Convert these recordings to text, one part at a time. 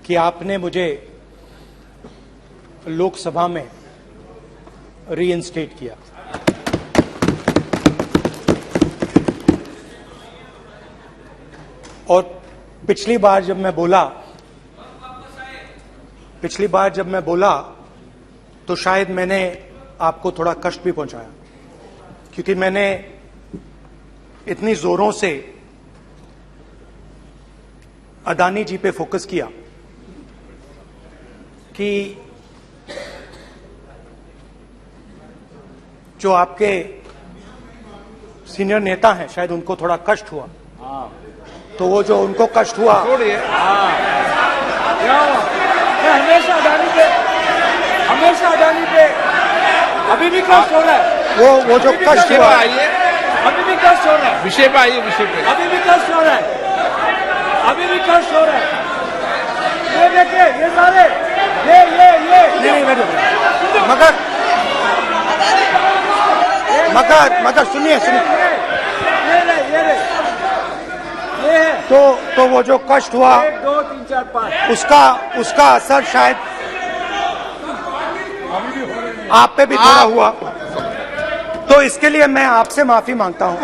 कि आपने मुझे लोकसभा में रीइंस्टेट किया। और पिछली बार जब मैं बोला तो शायद मैंने आपको थोड़ा कष्ट भी पहुंचाया, क्योंकि मैंने इतनी जोरों से अदानी जी पे फोकस किया कि जो आपके सीनियर नेता हैं शायद उनको थोड़ा कष्ट हुआ। तो वो जो उनको कष्ट हुआ, हमेशा अडानी पे अभी भी कष्ट हो रहा है। वो जो कष्ट हुआ, अभी भी कष्ट हो रहा है। विषय पे आइए, विषय पे। अभी भी कष्ट हो रहा है। ये देखिए, ये सारे नहीं मगर सुनिए ये है। तो वो जो कष्ट हुआ 1 2 3 4 5 उसका असर शायद आप पे भी थोड़ा हुआ। तो इसके लिए मैं आपसे माफी मांगता हूं,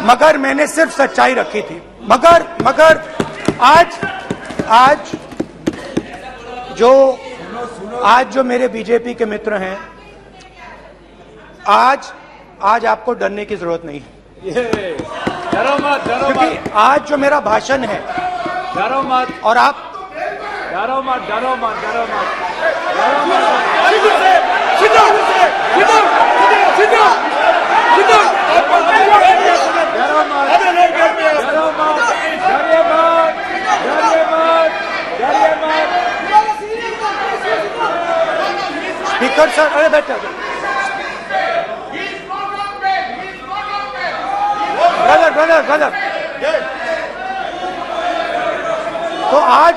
मगर मैंने सिर्फ सच्चाई रखी थी। मगर आज जो मेरे बीजेपी के मित्र हैं, आज आपको डरने की जरूरत नहीं है, डरो मत। क्योंकि आज जो मेरा भाषण है, डरो मत। और आप डरो मत। स्पीकर सर, अरे बैठे ब्रदर। तो आज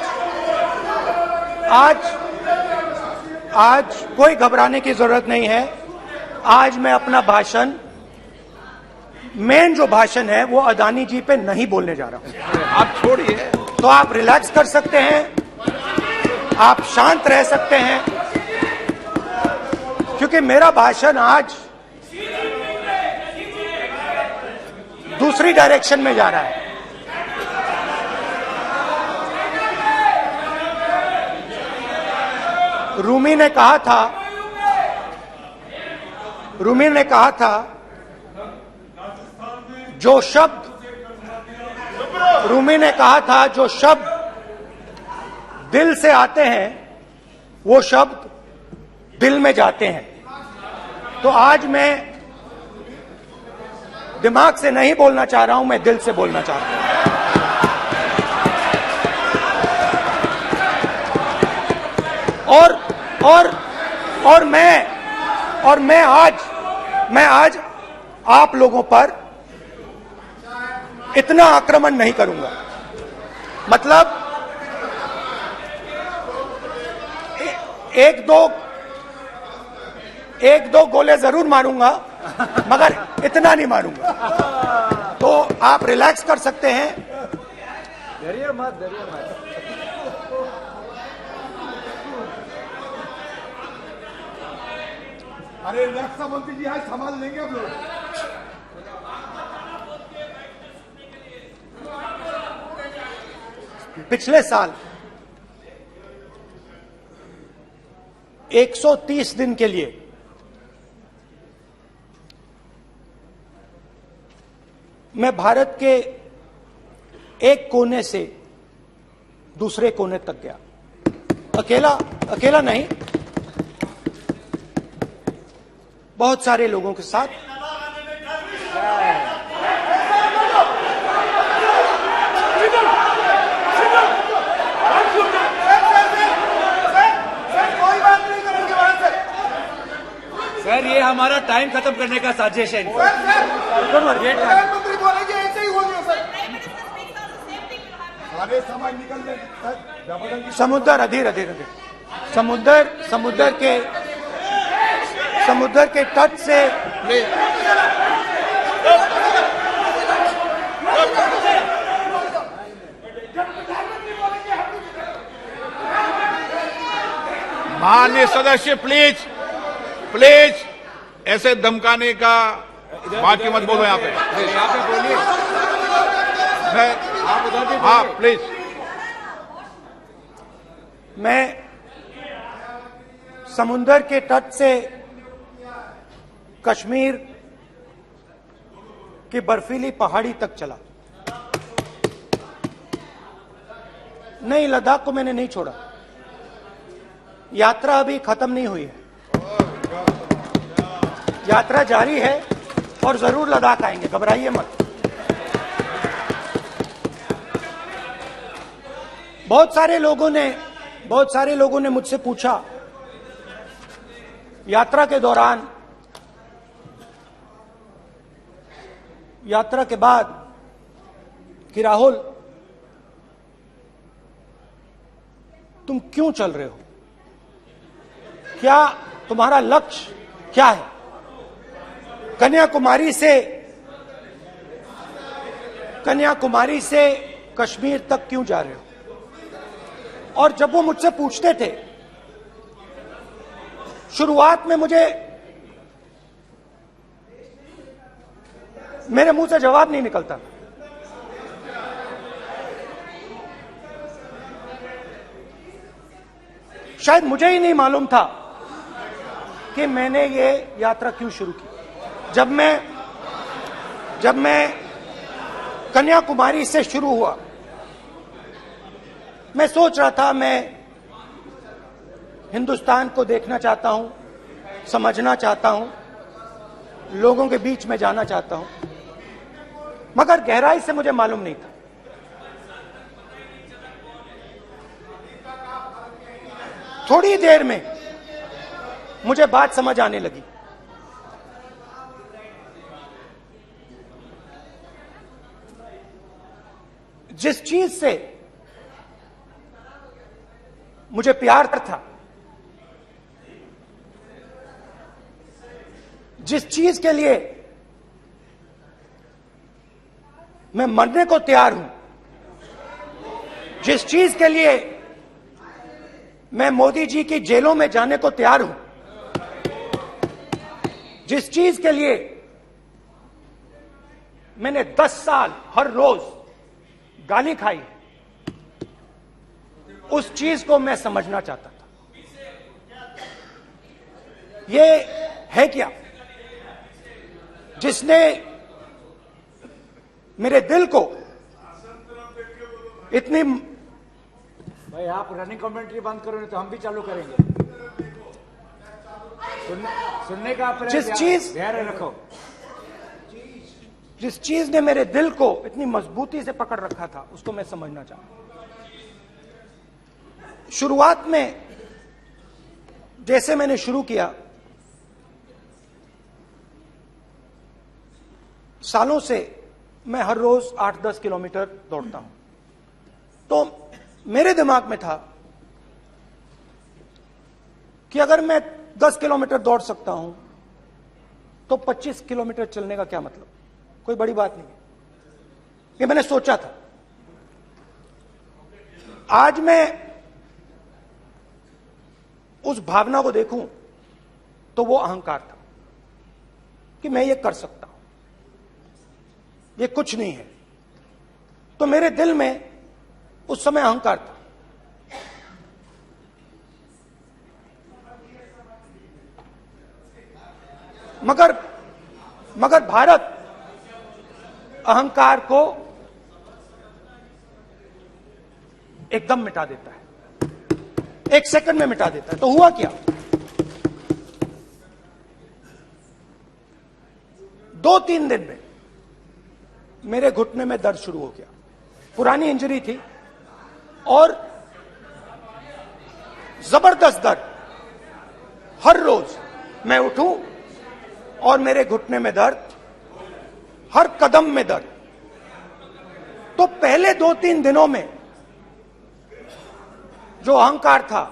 कोई घबराने की जरूरत नहीं है। आज मैं अपना भाषण, मेन जो भाषण है वो अदानी जी पे नहीं बोलने जा रहा हूं। आप छोड़िए, तो आप रिलैक्स कर सकते हैं, आप शांत रह सकते हैं, क्योंकि मेरा भाषण आज दूसरी डायरेक्शन में जा रहा है। रूमी ने कहा था जो शब्द दिल से आते हैं वो शब्द दिल में जाते हैं। तो आज मैं दिमाग से नहीं बोलना चाह रहा हूं, मैं दिल से बोलना चाह रहा हूं। और मैं आज आप लोगों पर इतना आक्रमण नहीं करूंगा। मतलब एक दो गोले जरूर मारूंगा, मगर इतना नहीं मारूंगा। तो आप रिलैक्स कर सकते हैं। डरिए मत। अरे रक्षा मंत्री जी आज संभाल लेंगे आप लोग। पिछले साल 130 दिन के लिए मैं भारत के एक कोने से दूसरे कोने तक गया, अकेला नहीं, बहुत सारे लोगों के साथ। सर, ये हमारा टाइम खत्म करने का साजिश है। प्रधानमंत्री बोलेंगे ऐसे ही हो गया सर। सारे समाज निकल जाए। समुद्र अधीर समुद्र के तट से माननीय सदस्य प्लीज प्लीज ऐसे धमकाने का बात की मत बोलो यहाँ पे। यहाँ पे बोलिए, आप उधर भी हाँ बोलिए। प्लीज। मैं समुंदर के तट से कश्मीर की बर्फीली पहाड़ी तक चला। नहीं, लद्दाख को मैंने नहीं छोड़ा। यात्रा अभी खत्म नहीं हुई है, यात्रा जारी है और जरूर लद्दाख आएंगे, घबराइए मत। बहुत सारे लोगों ने मुझसे पूछा यात्रा के दौरान, यात्रा के बाद कि राहुल तुम क्यों चल रहे हो, क्या तुम्हारा लक्ष्य क्या है, कन्याकुमारी से कश्मीर तक क्यों जा रहे हो। और जब वो मुझसे पूछते थे, शुरुआत में मेरे मुंह से जवाब नहीं निकलता। शायद मुझे ही नहीं मालूम था कि मैंने ये यात्रा क्यों शुरू की। जब मैं कन्याकुमारी से शुरू हुआ, मैं सोच रहा था मैं हिंदुस्तान को देखना चाहता हूं, समझना चाहता हूं, लोगों के बीच में जाना चाहता हूं, मगर गहराई से मुझे मालूम नहीं था। थोड़ी देर में मुझे बात समझ आने लगी। जिस चीज से मुझे प्यार था, जिस चीज के लिए मैं मरने को तैयार हूं, जिस चीज के लिए मैं मोदी जी की जेलों में जाने को तैयार हूं, जिस चीज के लिए मैंने 10 साल हर रोज गाली खाई, उस चीज को मैं समझना चाहता था। ये है क्या जिसने मेरे दिल को इतनी, भाई आप रनिंग कमेंट्री बंद करो, नहीं तो हम भी चालू करेंगे। सुनने का आप धैर्य रखो। जिस चीज ने मेरे दिल को इतनी मजबूती से पकड़ रखा था, उसको मैं समझना चाहता। शुरुआत में जैसे मैंने शुरू किया, सालों से मैं हर रोज 8-10 किलोमीटर दौड़ता हूं, तो मेरे दिमाग में था कि अगर मैं 10 किलोमीटर दौड़ सकता हूं तो 25 किलोमीटर चलने का क्या मतलब, कोई बड़ी बात नहीं। ये मैंने सोचा था। आज मैं उस भावना को देखूं तो वो अहंकार था कि मैं ये कर सकता हूं, ये कुछ नहीं है। तो मेरे दिल में उस समय अहंकार था। मगर भारत अहंकार को एकदम मिटा देता है, 1 सेकंड में मिटा देता है। तो हुआ क्या, 2-3 दिन में मेरे घुटने में दर्द शुरू हो गया। पुरानी इंजरी थी और जबरदस्त दर्द। हर रोज मैं उठूं और मेरे घुटने में दर्द, हर कदम में दर्द। तो पहले 2-3 दिनों में जो अहंकार था,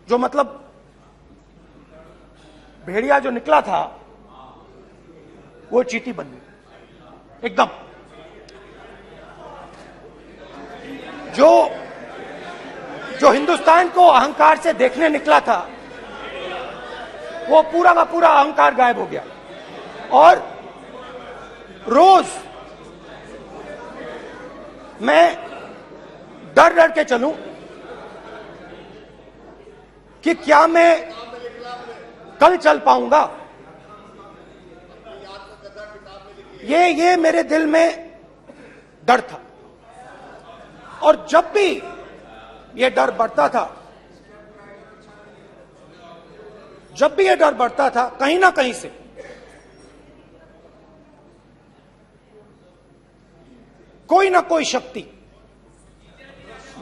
जो मतलब भेड़िया जो निकला था, वो चींटी बन गई एकदम। जो हिंदुस्तान को अहंकार से देखने निकला था, वो पूरा का पूरा अहंकार गायब हो गया। और रोज मैं डर डर के चलूं कि क्या मैं कल चल पाऊंगा। ये मेरे दिल में डर था। और जब भी ये डर बढ़ता था, कहीं ना कहीं से कोई ना कोई शक्ति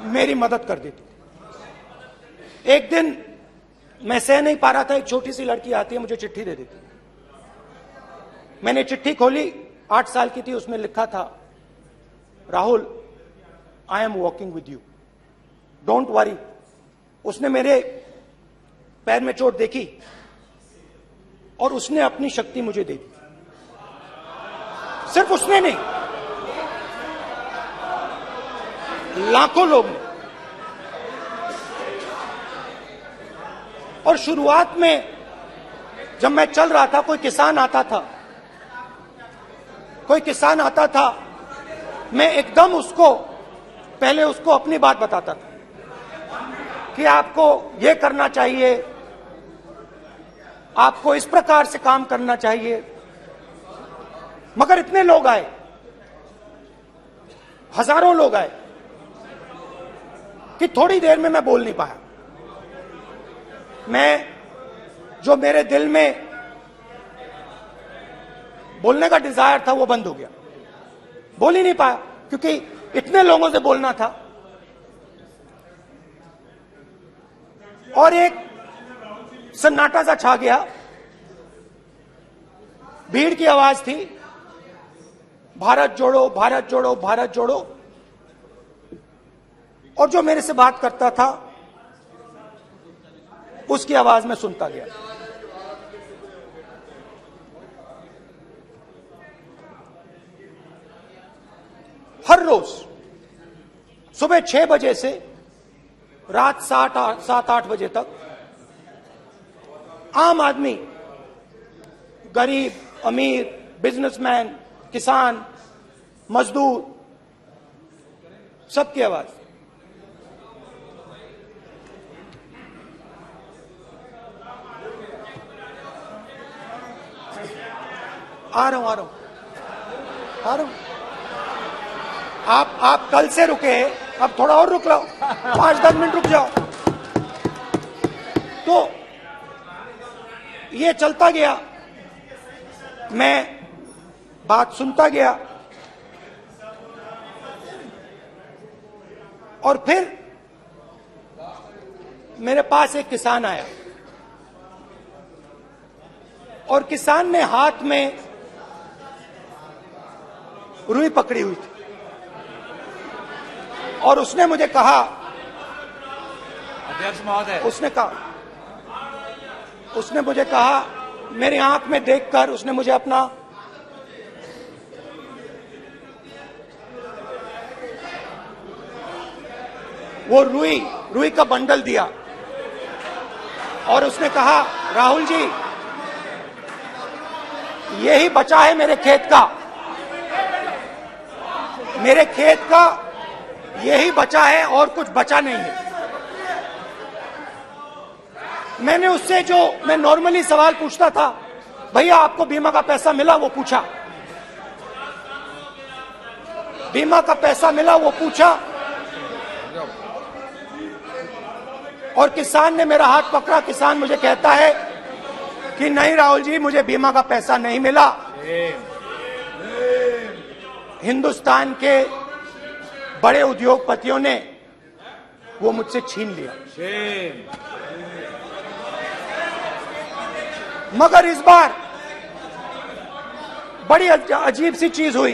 मेरी मदद कर देती। एक दिन मैं सह नहीं पा रहा था, एक छोटी सी लड़की आती है, मुझे चिट्ठी दे देती। मैंने चिट्ठी खोली, 8 साल की थी, उसमें लिखा था, Rahul, I am walking with you, don't worry. उसने मेरे पैर में चोट देखी और उसने अपनी शक्ति मुझे दे दी। सिर्फ उसने नहीं, लाखों लोग ने। और शुरुआत में जब मैं चल रहा था, कोई किसान आता था, मैं एकदम पहले उसको अपनी बात बताता था कि आपको ये करना चाहिए, आपको इस प्रकार से काम करना चाहिए। मगर इतने लोग आए, हजारों लोग आए, कि थोड़ी देर में मैं बोल नहीं पाया। जो मेरे दिल में बोलने का डिजायर था, वो बंद हो गया। बोल ही नहीं पाया, क्योंकि इतने लोगों से बोलना था। और एक सन्नाटा सा छा गया, भीड़ की आवाज थी, भारत जोड़ो, भारत जोड़ो, भारत जोड़ो। और जो मेरे से बात करता था, उसकी आवाज में सुनता गया। हर रोज सुबह 6 बजे से रात 7-8 बजे तक आम आदमी, गरीब, अमीर, बिजनेसमैन, किसान, मजदूर, सबकी आवाज। आ रहा हूं। आप कल से रुके, अब थोड़ा और रुक लो, 5-10 मिनट रुक जाओ। तो ये चलता गया, मैं बात सुनता गया। और फिर मेरे पास एक किसान आया, और किसान ने हाथ में रुई पकड़ी हुई थी, और उसने मुझे कहा, अध्यक्ष महोदय, उसने मुझे कहा, मेरी आंख में देखकर उसने मुझे अपना वो रुई का बंडल दिया, और उसने कहा, राहुल जी, यही बचा है मेरे खेत का, यही बचा है, और कुछ बचा नहीं है। मैंने उससे, जो मैं नॉर्मली सवाल पूछता था, भैया आपको बीमा का पैसा मिला, वो पूछा। बीमा का पैसा मिला, वो पूछा। और किसान ने मेरा हाथ पकड़ा। किसान मुझे कहता है कि नहीं राहुल जी, मुझे बीमा का पैसा नहीं मिला, हिंदुस्तान के बड़े उद्योगपतियों ने वो मुझसे छीन लिया। मगर इस बार बड़ी अजीब सी चीज हुई।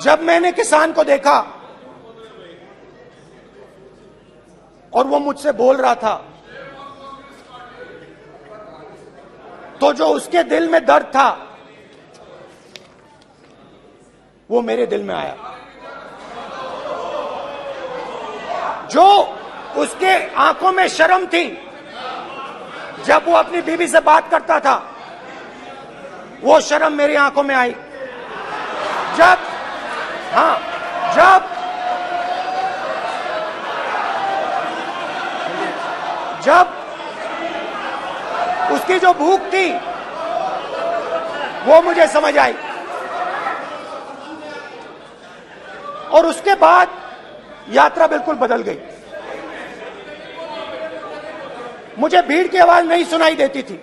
जब मैंने किसान को देखा और वो मुझसे बोल रहा था, तो जो उसके दिल में दर्द था, वो मेरे दिल में आया। जो उसके आंखों में शर्म थी जब वो अपनी बीवी से बात करता था, वो शर्म मेरी आंखों में आई जब उसकी जो भूख थी वो मुझे समझ आई। और उसके बाद यात्रा बिल्कुल बदल गई। मुझे भीड़ की आवाज नहीं सुनाई देती थी,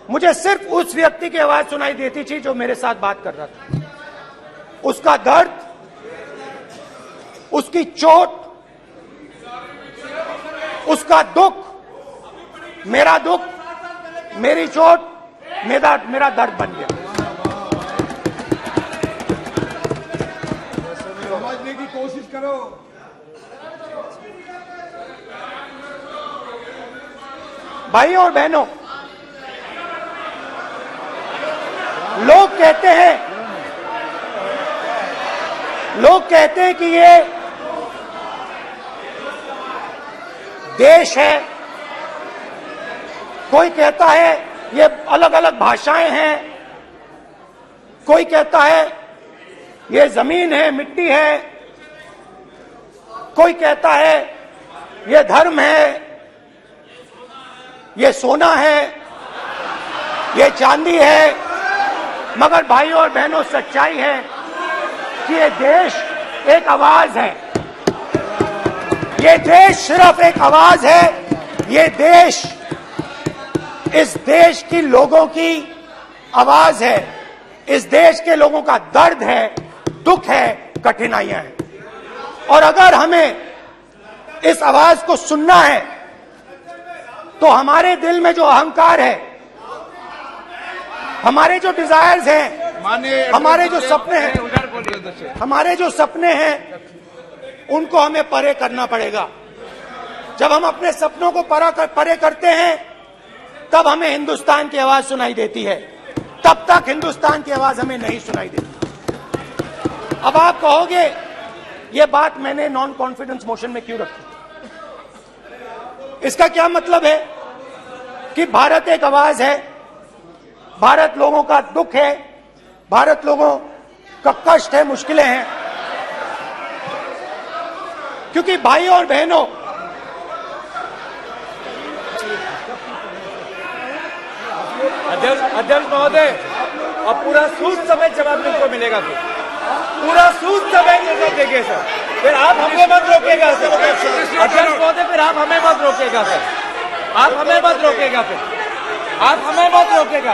मुझे सिर्फ उस व्यक्ति की आवाज सुनाई देती थी जो मेरे साथ बात कर रहा था। उसका दर्द, उसकी चोट, उसका दुख, मेरा दुख, मेरी चोट, मेरा दर्द बन गया। समझने की कोशिश करो। भाइयों और बहनों, लोग कहते हैं कि ये देश है, कोई कहता है ये अलग अलग भाषाएं हैं, कोई कहता है ये जमीन है, मिट्टी है, कोई कहता है ये धर्म है, ये सोना है, ये चांदी है। मगर भाइयों और बहनों, सच्चाई है कि ये देश एक आवाज है। ये देश सिर्फ एक आवाज है। ये देश इस देश की लोगों की आवाज है। इस देश के लोगों का दर्द है, दुख है, कठिनाइयां हैं। और अगर हमें इस आवाज को सुनना है तो हमारे दिल में जो अहंकार है, हमारे जो डिजायर्स हैं, हमारे जो सपने हैं, उनको हमें परे करना पड़ेगा। जब हम अपने सपनों को परे करते हैं, तब हमें हिंदुस्तान की आवाज सुनाई देती है। तब तक हिंदुस्तान की आवाज हमें नहीं सुनाई देती। अब आप कहोगे ये बात मैंने नॉन कॉन्फिडेंस मोशन में क्यों रखी? इसका क्या मतलब है कि भारत एक आवाज है, भारत लोगों का दुख है, भारत लोगों का कष्ट है, मुश्किलें हैं। क्योंकि भाइयों और बहनों, अध्यक्ष महोदय, अब पूरा सूद समेत जवाब तुमको मिलेगा। फिर पूरा सूद समेत देंगे सर। फिर आप हमें मत रोकेगा सर। अध्यक्ष महोदय, फिर आप हमें मत रोकेगा सर। आप हमें मत रोकेगा। फिर आप हमें मत रोकेगा।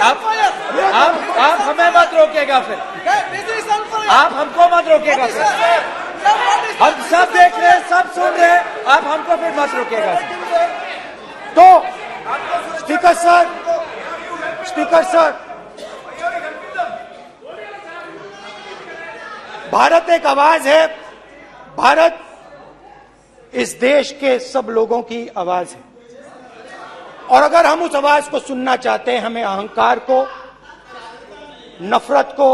आप हमें मत रोकेगा। फिर आप हमको मत रोकेगा सर। हम सब देख रहे हैं, सब सुन रहे हैं, आप हमको फिर मत रोकेगा सर। तो स्पीकर सर, भारत एक आवाज है। भारत इस देश के सब लोगों की आवाज है। और अगर हम उस आवाज को सुनना चाहते हैं, हमें अहंकार को, नफरत को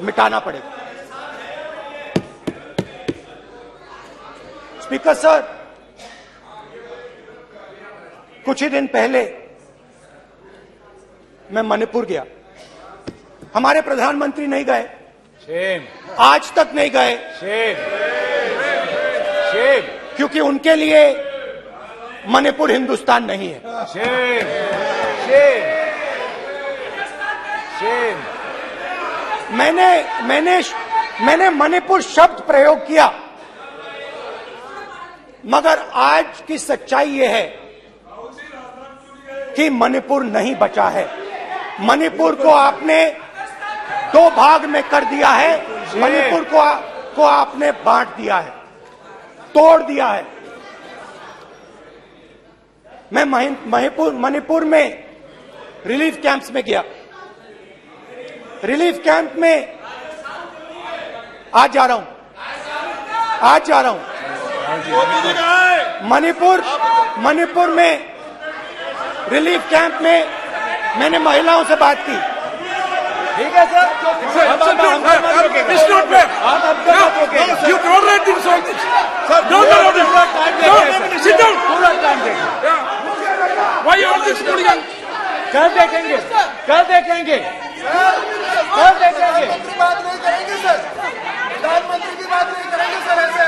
मिटाना पड़ेगा। स्पीकर सर, कुछ ही दिन पहले मैं मणिपुर गया। हमारे प्रधानमंत्री नहीं गए, आज तक नहीं गए, क्योंकि उनके लिए मणिपुर हिंदुस्तान नहीं है। मैंने मणिपुर शब्द प्रयोग किया, मगर आज की सच्चाई यह है कि मणिपुर नहीं बचा है। मणिपुर को आपने दो भाग में कर दिया है। मणिपुर को आपने बांट दिया है, तोड़ दिया है। मैं मणिपुर में रिलीफ कैंप्स में गया। रिलीफ कैंप में आज जा रहा हूं। मणिपुर में रिलीफ कैंप में मैंने महिलाओं से बात की। ठीक है सर, इस नोट पे आप हमको मत रोकेगा। देखेंगे, कल देखेंगे, कल देखेंगे। प्रधानमंत्री की बात नहीं करेंगे सर, प्रधानमंत्री की बात नहीं करेंगे सर ऐसे।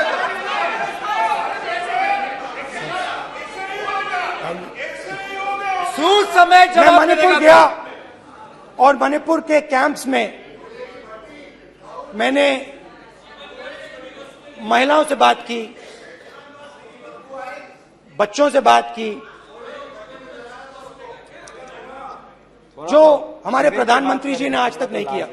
सूद समय मैं जवाब मणिपुर मिलेगा। गया और मणिपुर के कैंप्स में मैंने महिलाओं से बात की, बच्चों से बात की, जो हमारे प्रधानमंत्री जी ने आज तक नहीं किया।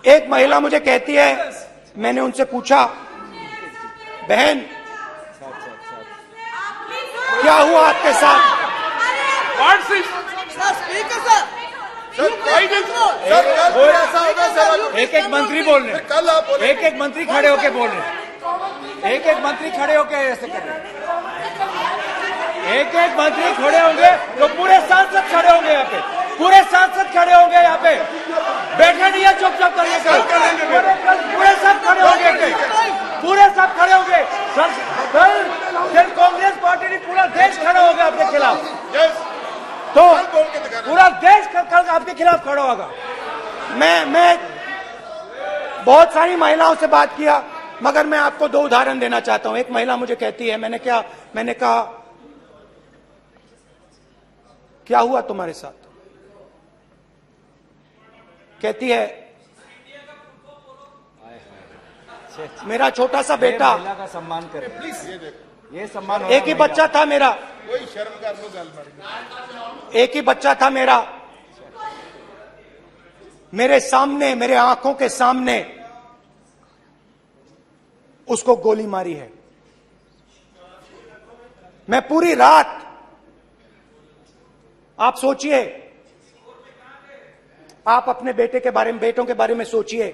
एक महिला मुझे कहती है, मैंने उनसे पूछा, बहन क्या हुआ आपके साथ? एक एक मंत्री बोल रहे हैं, कल आप बोले एक एक मंत्री खड़े होके बोल रहे हैं, एक एक मंत्री खड़े होके ऐसे कर रहे हैं, एक एक मंत्री खड़े होंगे तो पूरे सांसद खड़े होंगे यहाँ पे, पूरे सांसद खड़े होंगे यहाँ पे, बैठे नहीं है चुपचाप करिए, पूरे सब खड़े होंगे, पूरे सब खड़े होंगे। कल कांग्रेस पार्टी ने पूरा देश खड़ा होगा आपके खिलाफ, तो पूरा देश कल आपके खिलाफ खड़ा होगा। मैं बहुत सारी महिलाओं से बात किया, मगर मैं आपको दो उदाहरण देना चाहता हूं। एक महिला मुझे कहती है, मैंने कहा क्या हुआ तुम्हारे साथ? कहती है मेरा छोटा सा बेटा, महिला का सम्मान करें प्लीज, ये सम्मान एक ही बच्चा था मेरा, कोई शर्म कर लो गल एक ही बच्चा था मेरा, मेरे सामने, मेरे आंखों के सामने उसको गोली मारी है। मैं पूरी रात, आप सोचिए, आप अपने बेटे के बारे में, बेटों के बारे में सोचिए,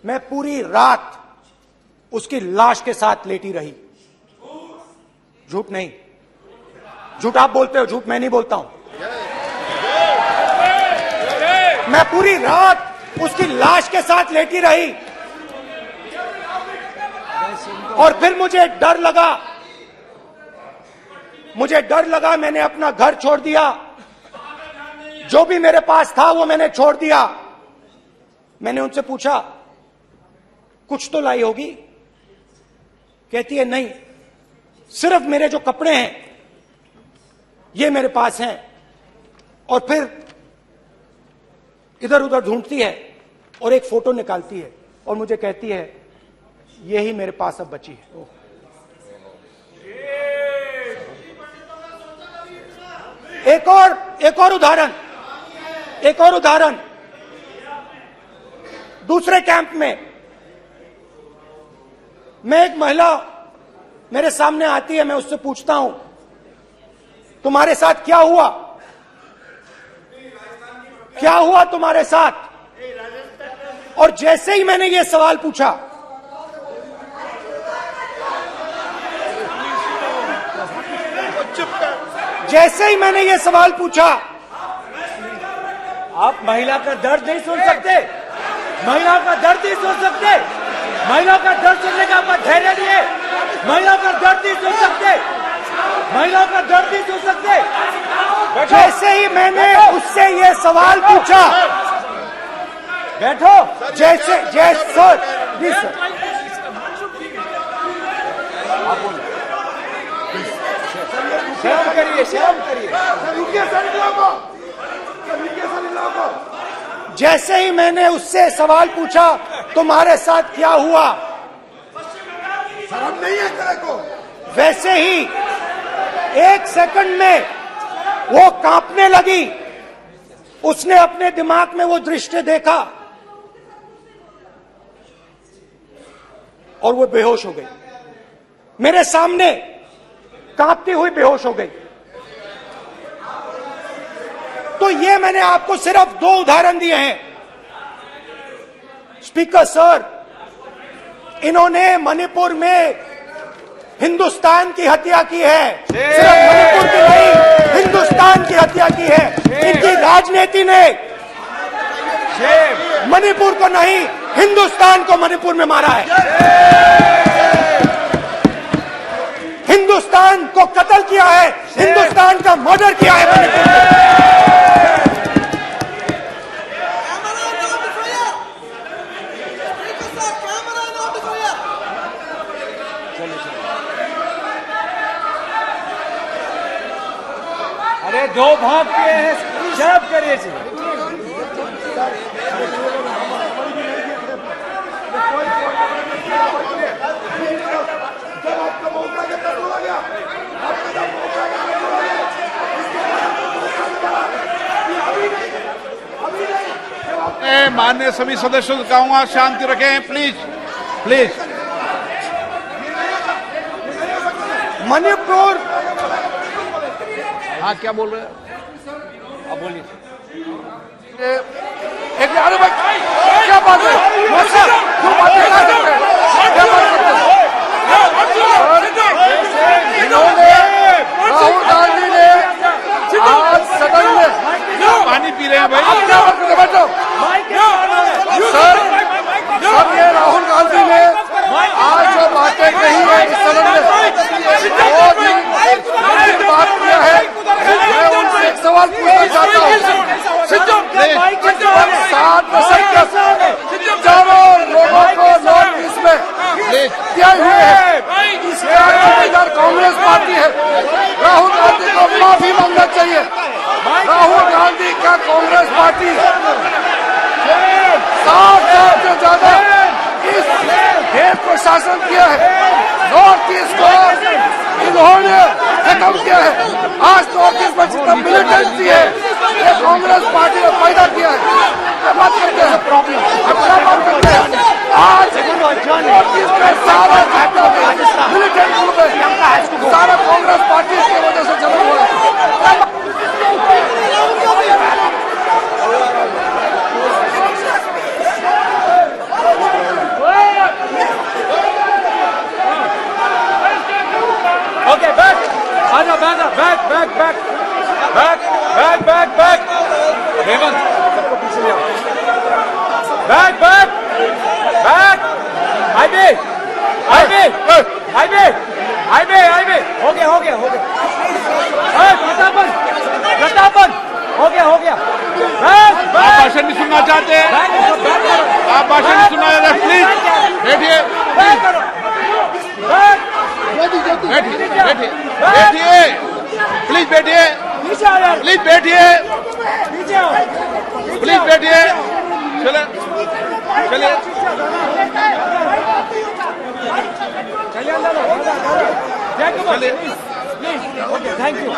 मैं पूरी रात उसकी लाश के साथ लेटी रही। झूठ नहीं, झूठ आप बोलते हो, झूठ मैं नहीं बोलता हूं। मैं पूरी रात उसकी लाश के साथ लेटी रही और फिर मुझे डर लगा, मैंने अपना घर छोड़ दिया, जो भी मेरे पास था वो मैंने छोड़ दिया। मैंने उनसे पूछा कुछ तो लाई होगी? कहती है नहीं, सिर्फ मेरे जो कपड़े हैं ये मेरे पास हैं। और फिर इधर उधर ढूंढती है और एक फोटो निकालती है और मुझे कहती है यही मेरे पास अब बची है। एक और उदाहरण, दूसरे कैंप में मैं, एक महिला मेरे सामने आती है, मैं उससे पूछता हूं तुम्हारे साथ क्या हुआ? क्या हुआ तुम्हारे साथ? और जैसे ही मैंने ये सवाल पूछा, जैसे ही मैंने ये सवाल पूछा, आप महिला का दर्द नहीं सुन सकते, महिला का दर्द नहीं सुन सकते, महिला का दर्द सुनने का आपका धैर्य नहीं है, महिला का दर्द नहीं सुन सकते, महिला का दर्द नहीं सुन सकते। जैसे ही मैंने उससे ये सवाल पूछा, बैठो, जैसे सर प्लीज सर, शर्म करिए, शर्म करिए। जैसे ही मैंने उससे सवाल पूछा तुम्हारे साथ क्या हुआ, शर्म नहीं है तेरे को? वैसे ही एक सेकंड में वो कांपने लगी। उसने अपने दिमाग में वो दृश्य देखा और वो बेहोश हो गई, मेरे सामने कांपती हुई बेहोश हो गई। तो ये मैंने आपको सिर्फ दो उदाहरण दिए हैं। स्पीकर सर, इन्होंने मणिपुर में हिंदुस्तान की हत्या की है, सिर्फ मणिपुर की नहीं, हिंदुस्तान की हत्या की है। इनकी राजनीति ने मणिपुर को नहीं, हिंदुस्तान को मणिपुर में मारा है। हिंदुस्तान को कत्ल किया है, हिंदुस्तान का मर्डर किया है मणिपुर में। अरे दो भाग किए हैं, शर्म करिए जी। माननीय सभी सदस्यों से कहूंगा शांति रखें, प्लीज प्लीज। मणिपुर, हाँ क्या बोल रहे हैं? अब बोलिए। एक अरे भाई क्या बात है, क्यों बात नहीं कर सकते, क्या बात करते हैं? इन्होंने राहुल गांधी ने आज सदन में पानी पी रहे हैं भाई। आप क्या बात करते, बैठो सर। सर ये राहुल गांधी ने आज जो बातें कही है इस सदन में बहुत ही बात किया है। मैं उनसे एक सवाल पूछना चाहता हूँ। 7 दशक तक हजारों लोगों को नॉर्थ ईस्ट में किए हुए हैं, इसका जिम्मेदार कांग्रेस पार्टी है। राहुल गांधी को माफी मांगना चाहिए। राहुल गांधी का कांग्रेस पार्टी 7 साल से ज्यादा इस देश को शासन किया है। नॉर्थ ईस्ट को इन्होंने खत्म किया है। आज नॉर्थ ईस्ट में जितना मिलिटेंसी है ये कांग्रेस पार्टी ने पैदा किया है। क्या बात करते हैं, क्या बात करते हैं? आज नॉर्थ ईस्ट में सारा मिलिटेंट ग्रुप है, सारा कांग्रेस पार्टी की वजह से जन्म हुआ है। ओके बैक, आजा back back back back back back back back Hemant सबको पीछे ले आओ। Back back back highway highway highway highway highway हो गया हो गया हो गया। प्रतापन प्रतापन हो गया बैक आप बैक भाषण नहीं सुनना चाहते हैं? आप भाषण नहीं सुनना चाहते, प्लीज बैठिए, बैक करो बैक बैठिए बैठिए बैठिए, प्लीज बैठिए, नीचे आओ यार, प्लीज बैठिए, नीचे आओ प्लीज बैठिए। चले चलिए चलिए अंदर जय चलिए। Please okay thank you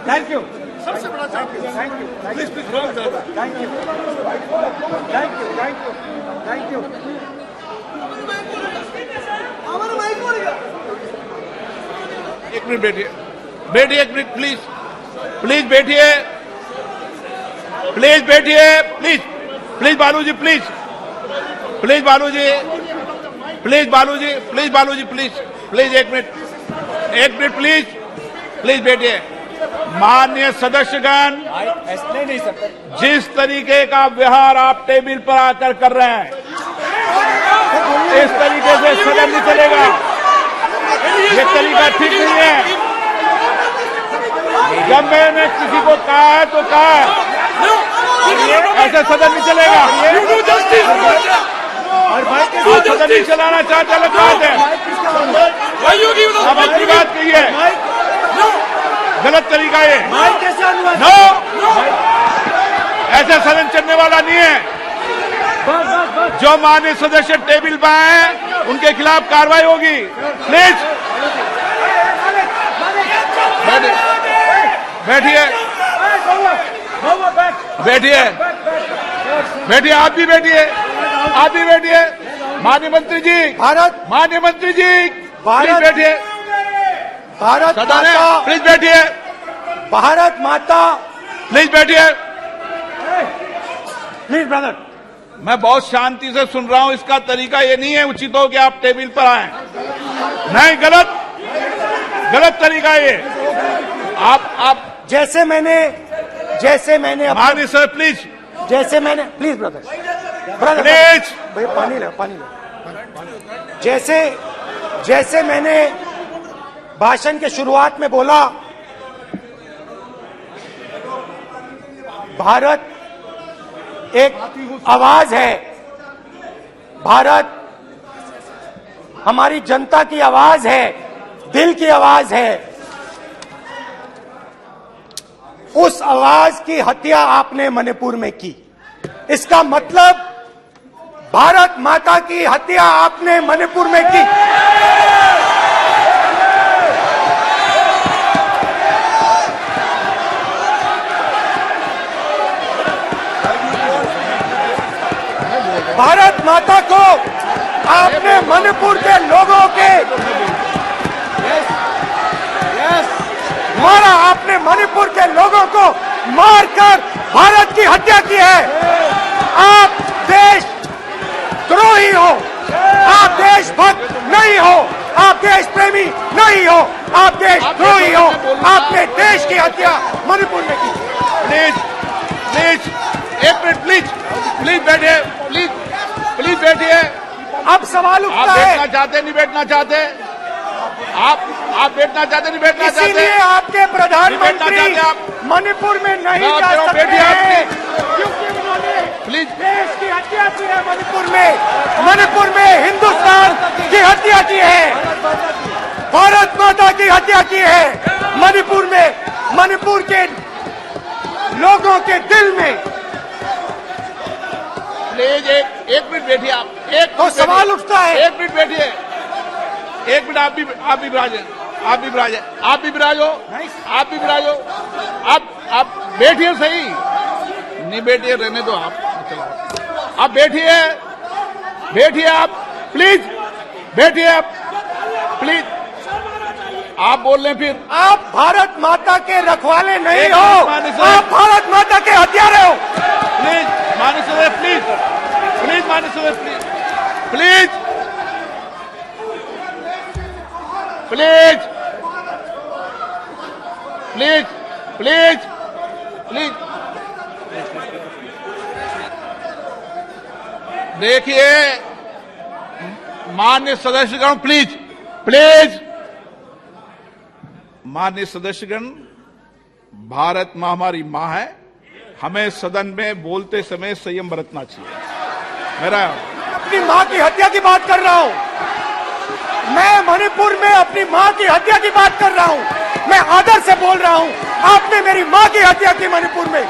thank you सबसे बड़ा thank you thank you thank you thank you thank you. एक मिनट बैठिए, बैठिए एक मिनट प्लीज, प्लीज बैठिए, प्लीज बैठिए, please please Baluji, please please Baluji, please Baluji, please Baluji, please please एक मिनट प्लीज प्लीज बैठिए। माननीय सदस्यगण, ऐसे नहीं सकते। जिस तरीके का व्यवहार आप टेबल पर आकर कर रहे हैं इस तरीके से सदन नहीं चलेगा। ये तरीका ठीक नहीं है। जब मैंने किसी को कहा है तो कहा है, ऐसे सदन नहीं चलेगा। आप सदन नहीं चलाना चाहते, अलग बात है। अब अपनी बात कहिए, गलत तरीका ये। नो, ऐसे सदन चलने वाला नहीं है। जो माननीय सदस्य टेबल पर आए उनके खिलाफ कार्रवाई होगी। प्लीज बैठिए बैठिए बैठिए, आप भी बैठिए, आप भी बैठिए। माननीय मंत्री जी, माननीय मंत्री जी, प्लीज बैठिए। भारत सदन है, माता, प्लीज बैठिए, भारत माता, प्लीज बैठिए। Please brother. मैं बहुत शांति से सुन रहा हूं। इसका तरीका ये नहीं है उचित हो कि आप टेबल पर आए। नहीं, गलत गलत तरीका ये। आप जैसे मैंने माननीय सर प्लीज, जैसे मैंने प्लीज ब्रदर प्लीज भैया पानी लो। जैसे मैंने भाषण के शुरुआत में बोला, भारत एक आवाज है, भारत हमारी जनता की आवाज है, दिल की आवाज है। उस आवाज की हत्या आपने मणिपुर में की। इसका मतलब भारत माता की हत्या आपने मणिपुर में की। भारत माता को आपने मणिपुर के लोगों के मारा, आपने मणिपुर के लोगों को मारकर भारत की हत्या की है। आप देश द्रोही हो, आप देशभक्त नहीं हो, आप देश प्रेमी नहीं हो, आप देशद्रोही हो। आपने देश की हत्या मणिपुर में की। प्लीज प्लीज एक मिनट, प्लीज प्लीज बैठिए, प्लीज प्लीज बैठिए। अब सवाल आप उठता बैठना है, चाहते नहीं बैठना चाहते? आप बैठना चाहते नहीं बैठना चाहते? इसीलिए आपके बैठना प्रधानमंत्री चाहते आप? मणिपुर में नहीं मैं जा आप सकते बैठिए आप, हैं, क्योंकि उन्होंने प्लीज देश की हत्या की है। मणिपुर में हिंदुस्तान की हत्या की है, भारत माता की हत्या की है। मणिपुर में, मणिपुर के लोगों के दिल में। प्लीज एक मिनट बैठिए आप, एक तो मिनट सवाल बैठिए। उठता है, एक मिनट बैठिए, एक मिनट। आप भी विराजे, आप भी विराजे, आप भी विराजो, आप भी विराजो। आप बैठिए सही, नहीं बैठिए रहने दो आप। आप बैठिए, बैठिए आप, प्लीज बैठिए आप, प्लीज। आप बोल रहे हैं फिर आप भारत माता के रखवाले नहीं एक हो, मिनट माने सर। आप भारत माता के हत्यारे हो। प्लीज मानस सदस्य, प्लीज प्लीज मानस सदस्य, please please please please please. देखिए माननीय सदस्यगण, प्लीज प्लीज। माननीय सदस्यगण, भारत मां हमारी मां है, हमें सदन में बोलते समय संयम बरतना चाहिए। मेरा अपनी मां की हत्या की बात कर रहा हूं, मैं मणिपुर में अपनी मां की हत्या की बात कर रहा हूं, मैं आदर से बोल रहा हूं। आपने मेरी मां की हत्या की मणिपुर में।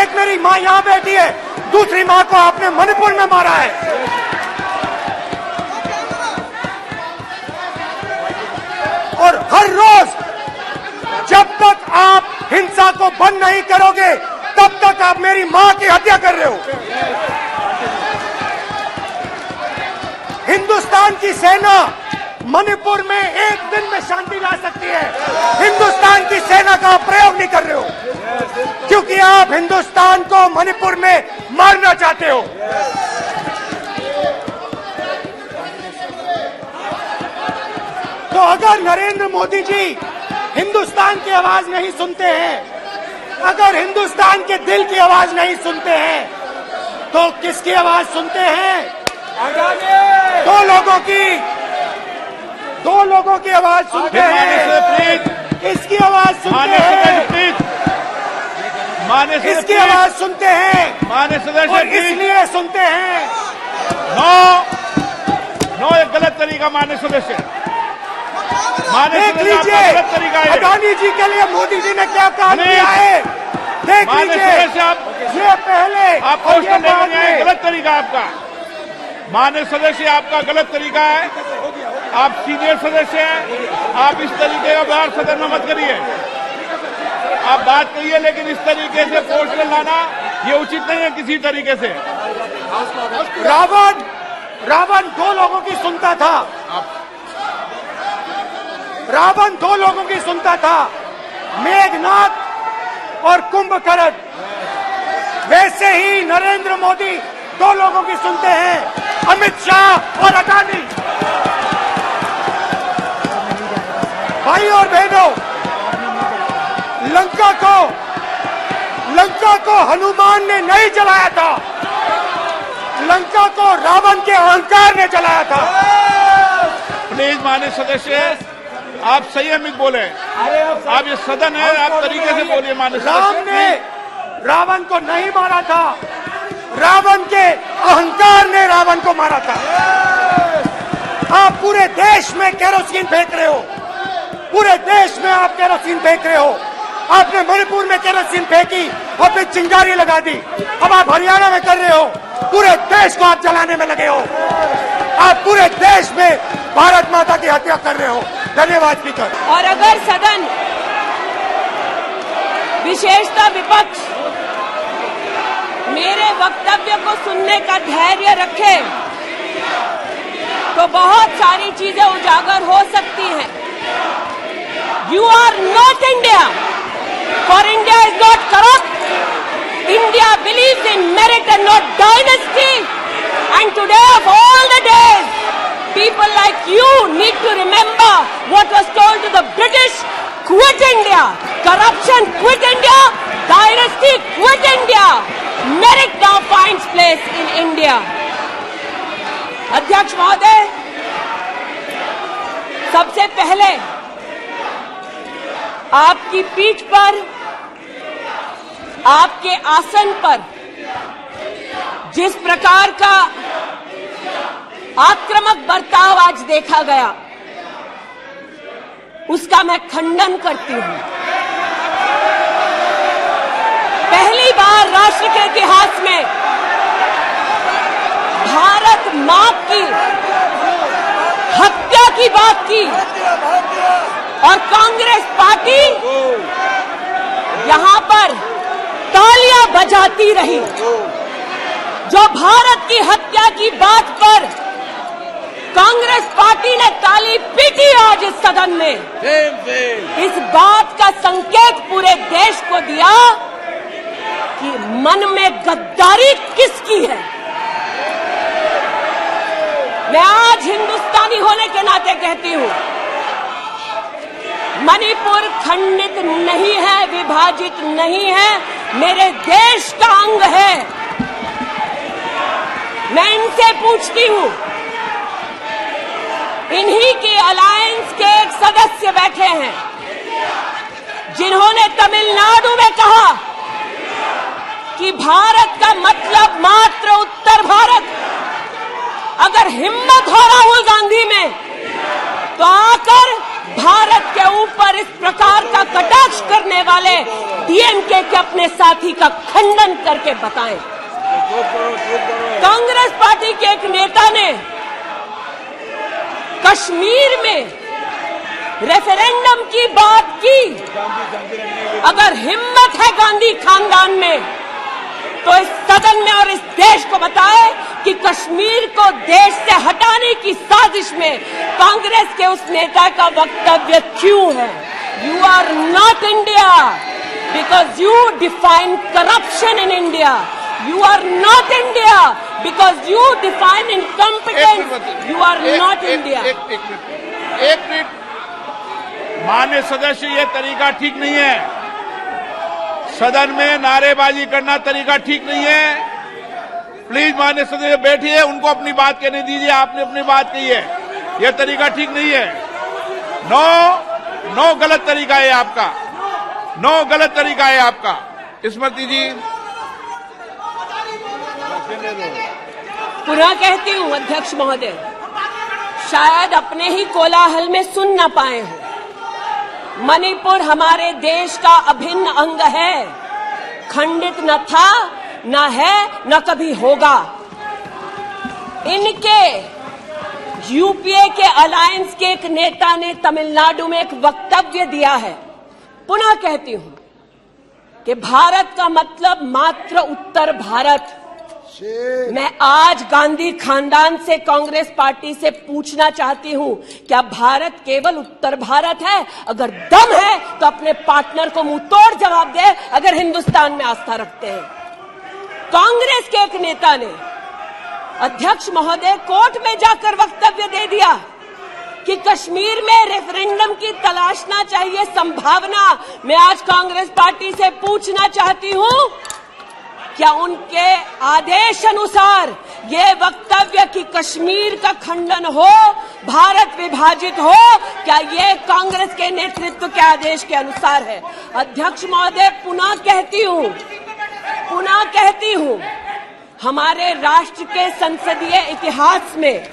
एक मेरी मां यहां बैठी है, दूसरी मां को आपने मणिपुर में मारा है। और हर रोज जब तक आप हिंसा को बंद नहीं करोगे, तब तक आप मेरी मां की हत्या कर रहे हो। हिंदुस्तान की सेना मणिपुर में एक दिन में शांति ला सकती है। हिंदुस्तान की सेना का प्रयोग नहीं कर रहे हो, क्योंकि आप हिंदुस्तान को मणिपुर में मारना चाहते हो। तो अगर नरेंद्र मोदी जी हिंदुस्तान की आवाज नहीं सुनते हैं, अगर हिंदुस्तान के दिल की आवाज नहीं सुनते हैं, तो किसकी आवाज सुनते हैं? दो लोगों की आवाज सुनते हैं। इसकी आवाज सुनते हैं, इसकी आवाज सुनते हैं, माननीय सदस्य, और इसलिए सुनते हैं। नो एक गलत तरीका माननीय सदस्य, देख लीजिए गलत तरीका है। अडानी जी के लिए मोदी जी ने क्या काम किया है, देख माननीय लीजिए। सदस्य, आप ये पहले आपको और उसको ये लेकर बाद नहीं आए, में। गलत तरीका आपका। माननीय सदस्य, आपका गलत तरीका है। आप सीनियर सदस्य हैं, आप इस तरीके का व्यवहार सदन में मत करिए। आप बात करिए, लेकिन इस तरीके से पोस्टर लाना ये उचित नहीं है किसी तरीके से। रावण दो लोगों की सुनता था, रावण दो लोगों की सुनता था, मेघनाथ और कुंभकर्ण। वैसे ही नरेंद्र मोदी दो लोगों की सुनते हैं, अमित शाह और अडानी। भाई और बहनों, लंका को हनुमान ने नहीं जलाया था, लंका को रावण के अहंकार ने जलाया था। प्लीज माननीय सदस्य, आप संयमित बोले। आप ये सदन है, आप तरीके से बोलिए माननीय राम सदस्य। ने रावण को नहीं मारा था, रावण के अहंकार ने रावण को मारा था। आप पूरे देश में केरोसिन फेंक रहे हो, पूरे देश में आप केरोसिन फेंक रहे हो। आपने मणिपुर में केरोसिन फेंकी और फिर चिंगारी लगा दी। अब आप हरियाणा में कर रहे हो, पूरे देश को आप जलाने में लगे हो। आप पूरे देश में भारत माता की हत्या कर रहे हो। धन्यवाद स्पीकर। और अगर सदन, विशेषतः विपक्ष, मेरे वक्तव्य को सुनने का धैर्य रखे तो बहुत सारी चीजें उजागर हो सकती हैं। You are not India, for India is not corrupt. India believes in merit and not dynasty, and today of all the days people like you need to remember what was told to the British: quit India, corruption quit India, dynasty quit India, merit now finds place in India. अध्यक्ष महोदय, सबसे पहले आपकी पीठ पर, आपके आसन पर जिस प्रकार का आक्रामक बर्ताव आज देखा गया, उसका मैं खंडन करती हूं। पहली बार राष्ट्र के इतिहास में भारत मां की हत्या की बात की और कांग्रेस पार्टी यहां पर तालियां बजाती रही। जो भारत की हत्या की बात पर कांग्रेस पार्टी ने ताली पीटी आज इस सदन में, इस बात का संकेत पूरे देश को दिया कि मन में गद्दारी किसकी है। मैं आज हिंदुस्तानी होने के नाते कहती हूं, मणिपुर खंडित नहीं है, विभाजित नहीं है, मेरे देश का अंग है। मैं इनसे पूछती हूं, इन्हीं के अलायंस के एक सदस्य बैठे हैं जिन्होंने तमिलनाडु में कहा कि भारत का मतलब मात्र उत्तर भारत। अगर हिम्मत हो राहुल गांधी में तो आकर भारत के ऊपर इस प्रकार का कटाक्ष करने वाले डीएमके के अपने साथी का खंडन करके बताएं। कांग्रेस पार्टी के एक नेता ने कश्मीर में रेफरेंडम की बात की। अगर हिम्मत है गांधी खानदान में तो इस सदन में और इस देश को बताए कि कश्मीर को देश से हटाने की साजिश में कांग्रेस के उस नेता का वक्तव्य क्यों है। You are not India because you define corruption in India. You are not India because you define incompetence. You are not India. एक मिनट, माननीय सदस्य, ये तरीका ठीक नहीं है। सदन में नारेबाजी करना तरीका ठीक नहीं है। प्लीज माननीय सदस्य बैठिए, उनको अपनी बात कहने दीजिए। आपने अपनी बात कही है, ये तरीका ठीक नहीं है। नो गलत तरीका है आपका, नो गलत तरीका है आपका। स्मृति जी, पुनः कहती हूं अध्यक्ष महोदय, शायद अपने ही कोलाहल में सुन न पाए हो। मणिपुर हमारे देश का अभिन्न अंग है, खंडित न था, न है, न कभी होगा। इनके यूपीए के अलायंस के एक नेता ने तमिलनाडु में एक वक्तव्य दिया है। पुनः कहती हूं कि भारत का मतलब मात्र उत्तर भारत। मैं आज गांधी खानदान से, कांग्रेस पार्टी से पूछना चाहती हूं, क्या भारत केवल उत्तर भारत है? अगर दम है तो अपने पार्टनर को मुंह तोड़ जवाब दे, अगर हिंदुस्तान में आस्था रखते हैं। कांग्रेस के एक नेता ने, अध्यक्ष महोदय, कोर्ट में जाकर वक्तव्य दे दिया कि कश्मीर में रेफरेंडम की तलाशना चाहिए संभावना। मैं आज कांग्रेस पार्टी से पूछना चाहती हूं, क्या उनके आदेश अनुसार ये वक्तव्य कि कश्मीर का खंडन हो भारत विभाजित हो, क्या ये कांग्रेस के नेतृत्व के आदेश के अनुसार है? अध्यक्ष महोदय, पुनः कहती हूं, हमारे राष्ट्र के संसदीय इतिहास में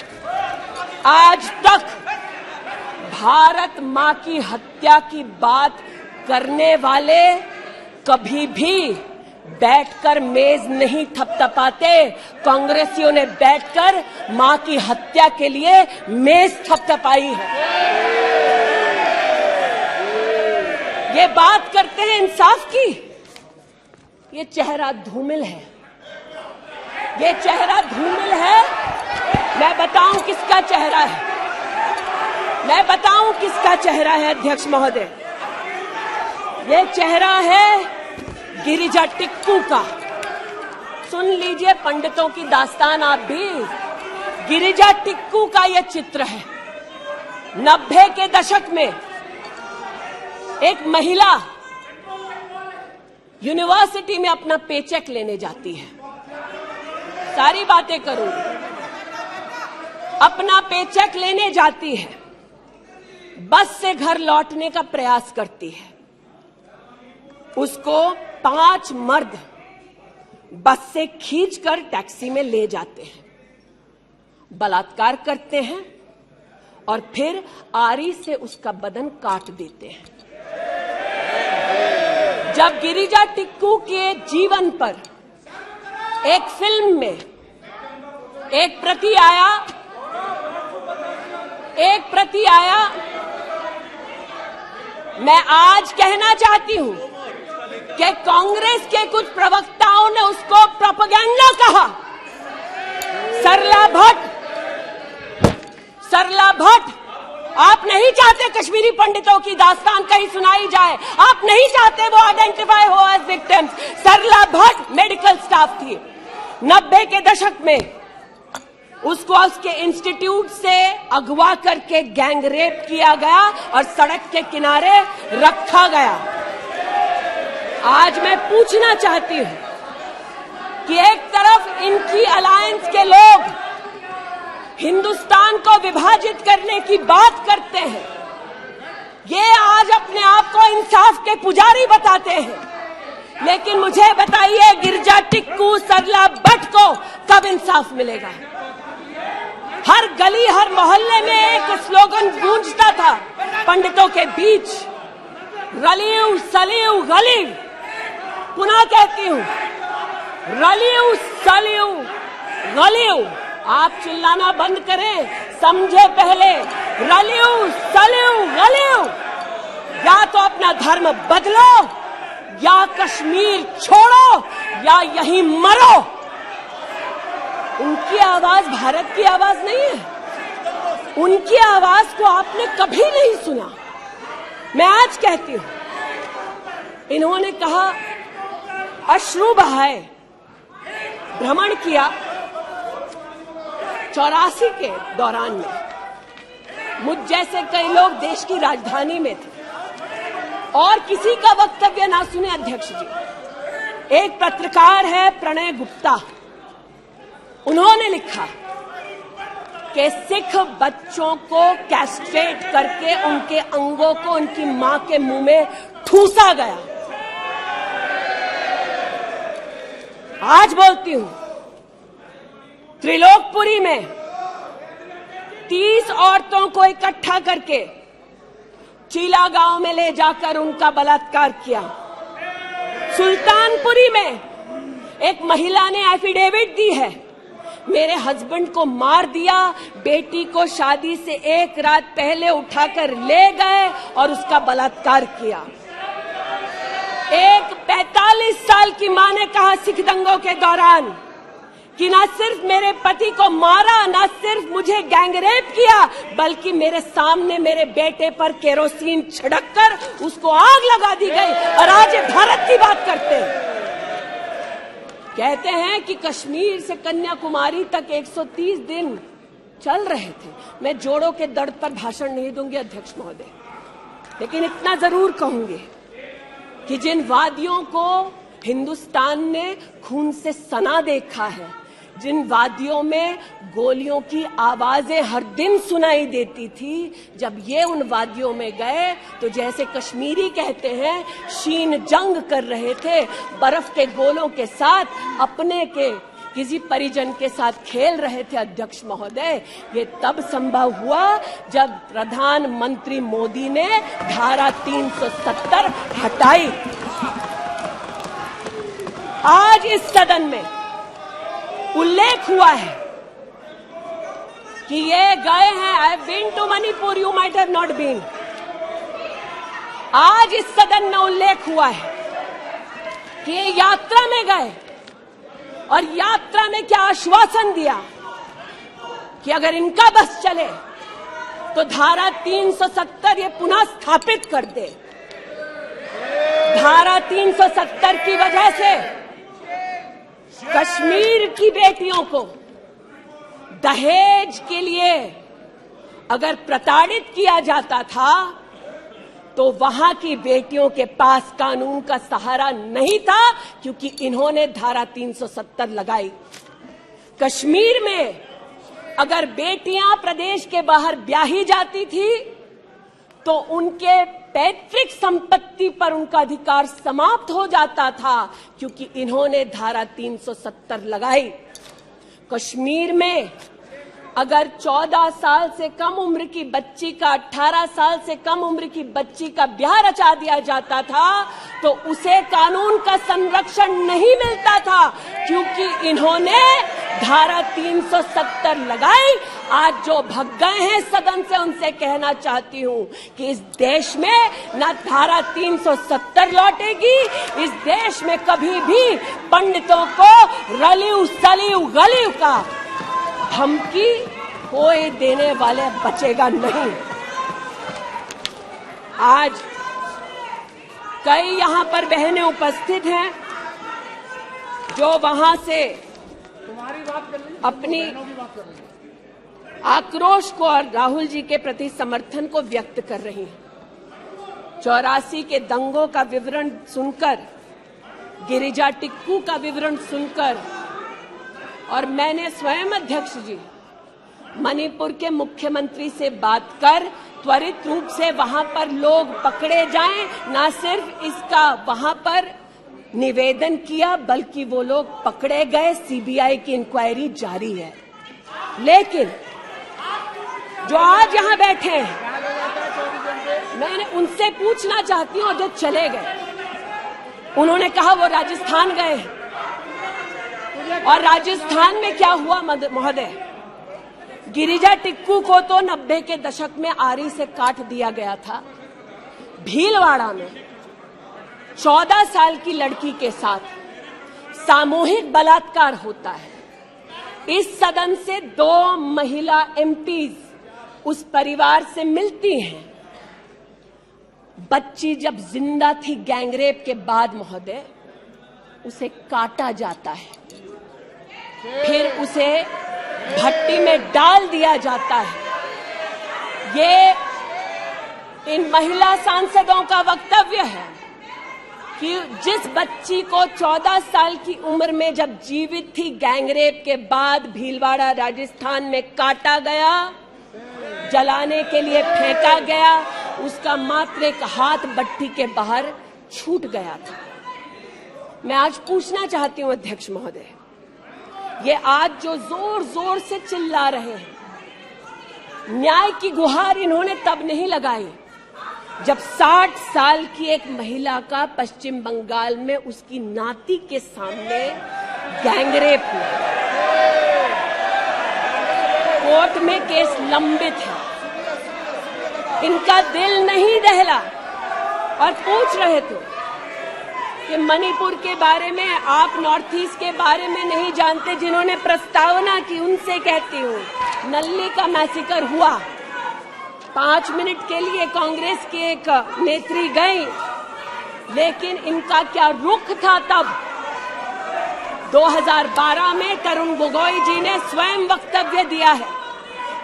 आज तक भारत मां की हत्या की बात करने वाले कभी भी बैठकर मेज नहीं थपथपाते। कांग्रेसियों ने बैठकर मां की हत्या के लिए मेज थपथपाई है। ये बात करते हैं इंसाफ की, ये चेहरा धूमिल है, ये चेहरा धूमिल है। मैं बताऊं किसका चेहरा है, मैं बताऊं किसका चेहरा है अध्यक्ष महोदय। ये चेहरा है गिरिजा टिक्कू का। सुन लीजिए पंडितों की दास्तान आप भी। गिरिजा टिक्कू का यह चित्र है। 90 के दशक में एक महिला यूनिवर्सिटी में अपना पेचेक लेने जाती है। सारी बातें करूंगी। अपना पेचेक लेने जाती है, बस से घर लौटने का प्रयास करती है। उसको 5 मर्द बस से खींचकर टैक्सी में ले जाते हैं, बलात्कार करते हैं और फिर आरी से उसका बदन काट देते हैं। जब गिरिजा टिक्कू के जीवन पर एक फिल्म में एक प्रति आया, मैं आज कहना चाहती हूं कि कांग्रेस के कुछ प्रवक्ताओं ने उसको प्रोपेगेंडा कहा। सरला भट्ट, आप नहीं चाहते कश्मीरी पंडितों की दास्तान कहीं सुनाई जाए, आप नहीं चाहते वो आइडेंटिफाई हो एज विक्टिम्स। सरला भट्ट मेडिकल स्टाफ थी। 90 के दशक में उसको उसके इंस्टीट्यूट से अगवा करके गैंग रेप किया गया और सड़क के किनारे रखा गया। आज मैं पूछना चाहती हूं कि एक तरफ इनकी अलायंस के लोग हिंदुस्तान को विभाजित करने की बात करते हैं, ये आज अपने आप को इंसाफ के पुजारी बताते हैं, लेकिन मुझे बताइए गिरिजा टिक्कू, सरला भट्ट को कब इंसाफ मिलेगा? हर गली हर मोहल्ले में एक स्लोगन गूंजता था पंडितों के बीच, रलियू सलियू गलीव। पुनः कहती हूं, रलियू सलियू गलीव। आप चिल्लाना बंद करें, समझे पहले। रलियू सलियू गलीव। या तो अपना धर्म बदलो, या कश्मीर छोड़ो, या यहीं मरो। उनकी आवाज भारत की आवाज नहीं है। उनकी आवाज को आपने कभी नहीं सुना। मैं आज कहती हूं, इन्होंने कहा अश्रु बहाए, भ्रमण किया 84 के दौरान में। मुझ जैसे कई लोग देश की राजधानी में थे और किसी का वक्तव्य ना सुने अध्यक्ष जी। एक पत्रकार है प्रणय गुप्ता, उन्होंने लिखा कि सिख बच्चों को कैस्ट्रेट करके उनके अंगों को उनकी मां के मुंह में ठूसा गया। आज बोलती हूं, त्रिलोकपुरी में 30 औरतों को इकट्ठा करके चीला गांव में ले जाकर उनका बलात्कार किया। सुल्तानपुरी में एक महिला ने एफिडेविट दी है, मेरे हस्बैंड को मार दिया, बेटी को शादी से एक रात पहले उठाकर ले गए और उसका बलात्कार किया। एक 45 साल की मां ने कहा सिख दंगों के दौरान कि ना सिर्फ मेरे पति को मारा, ना सिर्फ मुझे गैंगरेप किया, बल्कि मेरे सामने मेरे बेटे पर केरोसिन छिड़ककर उसको आग लगा दी गई। और आज ये भारत की बात करते हैं। कहते हैं कि कश्मीर से कन्याकुमारी तक 130 दिन चल रहे थे। मैं जोड़ों के दर्द पर भाषण नहीं दूंगी अध्यक्ष महोदय, लेकिन इतना जरूर कहूंगी कि जिन वादियों को हिंदुस्तान ने खून से सना देखा है, जिन वादियों में गोलियों की आवाजें हर दिन सुनाई देती थी, जब ये उन वादियों में गए तो जैसे कश्मीरी कहते हैं शीन जंग कर रहे थे, बर्फ के गोलों के साथ अपने के किसी परिजन के साथ खेल रहे थे। अध्यक्ष महोदय, ये तब संभव हुआ जब प्रधानमंत्री मोदी ने धारा 370 हटाई। आज इस सदन में उल्लेख हुआ है कि ये गए हैं, I have been to Manipur, you might have not been. आज इस सदन में उल्लेख हुआ है कि ये यात्रा में गए और यात्रा में क्या आश्वासन दिया कि अगर इनका बस चले तो धारा 370 ये पुनः स्थापित कर दे। धारा 370 की वजह से कश्मीर की बेटियों को दहेज के लिए अगर प्रताड़ित किया जाता था तो वहां की बेटियों के पास कानून का सहारा नहीं था, क्योंकि इन्होंने धारा 370 लगाई। कश्मीर में अगर बेटियां प्रदेश के बाहर ब्याही जाती थी तो उनके पैतृक संपत्ति पर उनका अधिकार समाप्त हो जाता था, क्योंकि इन्होंने धारा 370 लगाई। कश्मीर में अगर 14 साल से कम उम्र की बच्ची का 18 साल से कम उम्र की बच्ची का ब्याह रचा दिया जाता था तो उसे कानून का संरक्षण नहीं मिलता था, क्योंकि इन्होंने धारा 370 लगाई। आज जो भग गए हैं सदन से, उनसे कहना चाहती हूं कि इस देश में न धारा 370 लौटेगी, इस देश में कभी भी पंडितों को रलिव सलिव गलिव का धमकी कोई देने वाले बचेगा नहीं। आज कई यहां पर बहनें उपस्थित हैं जो वहां से अपनी आक्रोश को और राहुल जी के प्रति समर्थन को व्यक्त कर रही हैं। 84 के दंगों का विवरण सुनकर, गिरिजा टिक्कू का विवरण सुनकर, और मैंने स्वयं अध्यक्ष जी मणिपुर के मुख्यमंत्री से बात कर त्वरित रूप से वहां पर लोग पकड़े जाएं, न सिर्फ इसका वहां पर निवेदन किया बल्कि वो लोग पकड़े गए। सीबीआई की इंक्वायरी जारी है। लेकिन जो आज यहां बैठे हैं, मैंने उनसे पूछना चाहती हूं, जो चले गए, उन्होंने कहा वो राजस्थान गए हैं। और राजस्थान में क्या हुआ महोदय? गिरिजा टिक्कू को तो 90 के दशक में आरी से काट दिया गया था। भीलवाड़ा में 14 साल की लड़की के साथ सामूहिक बलात्कार होता है। इस सदन से 2 महिला एमपीज उस परिवार से मिलती हैं। बच्ची जब जिंदा थी गैंगरेप के बाद महोदय, उसे काटा जाता है, फिर उसे भट्टी में डाल दिया जाता है। ये इन महिला सांसदों का वक्तव्य है कि जिस बच्ची को 14 साल की उम्र में जब जीवित थी गैंगरेप के बाद भीलवाड़ा राजस्थान में काटा गया, जलाने के लिए फेंका गया, उसका मात्र एक हाथ भट्टी के बाहर छूट गया था। मैं आज पूछना चाहती हूं अध्यक्ष महोदय, ये आज जो जोर जोर से चिल्ला रहे हैं, न्याय की गुहार इन्होंने तब नहीं लगाई जब 60 साल की एक महिला का पश्चिम बंगाल में उसकी नाती के सामने गैंगरेप हुआ। कोर्ट में केस लंबित है, इनका दिल नहीं दहला और पूछ रहे थे कि मणिपुर के बारे में आप नॉर्थ ईस्ट के बारे में नहीं जानते। जिन्होंने प्रस्तावना की उनसे कहती हूँ, नल्ली का मैसेकर हुआ, 5 मिनट के लिए कांग्रेस की एक नेत्री गई, लेकिन इनका क्या रुख था तब। 2012 में तरुण गोगोई जी ने स्वयं वक्तव्य दिया है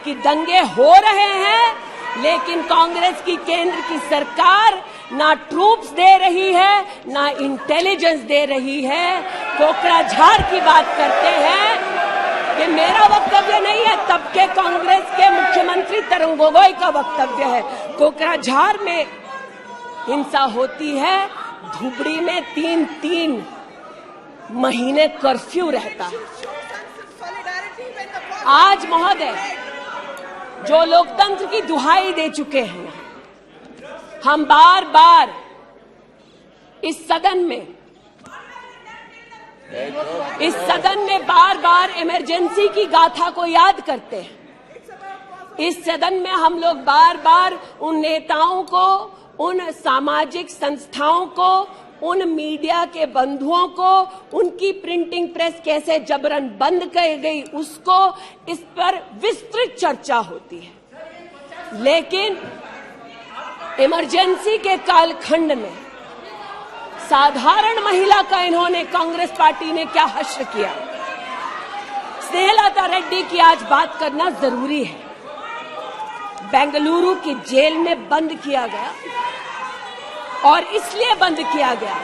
कि दंगे हो रहे हैं, लेकिन कांग्रेस की केंद्र की सरकार ना ट्रूप्स दे रही है, ना इंटेलिजेंस दे रही है। कोकराझार की बात करते हैं ये मेरा वक्तव्य नहीं है, तब के कांग्रेस के मुख्यमंत्री तरुण गोगोई का वक्तव्य है। कोकराझार में हिंसा होती है, धुबड़ी में 3-3 महीने कर्फ्यू रहता है। आज महोदय जो लोकतंत्र की दुहाई दे चुके हैं, हम बार बार इस सदन में बार बार इमरजेंसी की गाथा को याद करते हैं। इस सदन में हम लोग बार बार उन नेताओं को, उन सामाजिक संस्थाओं को, उन मीडिया के बंधुओं को, उनकी प्रिंटिंग प्रेस कैसे जबरन बंद कर गई, उसको, इस पर विस्तृत चर्चा होती है। लेकिन इमरजेंसी के कालखंड में साधारण महिला का इन्होंने, कांग्रेस पार्टी ने क्या हश्र किया। स्नेहलता रेड्डी की आज बात करना जरूरी है। बेंगलुरु की जेल में बंद किया गया, और इसलिए बंद किया गया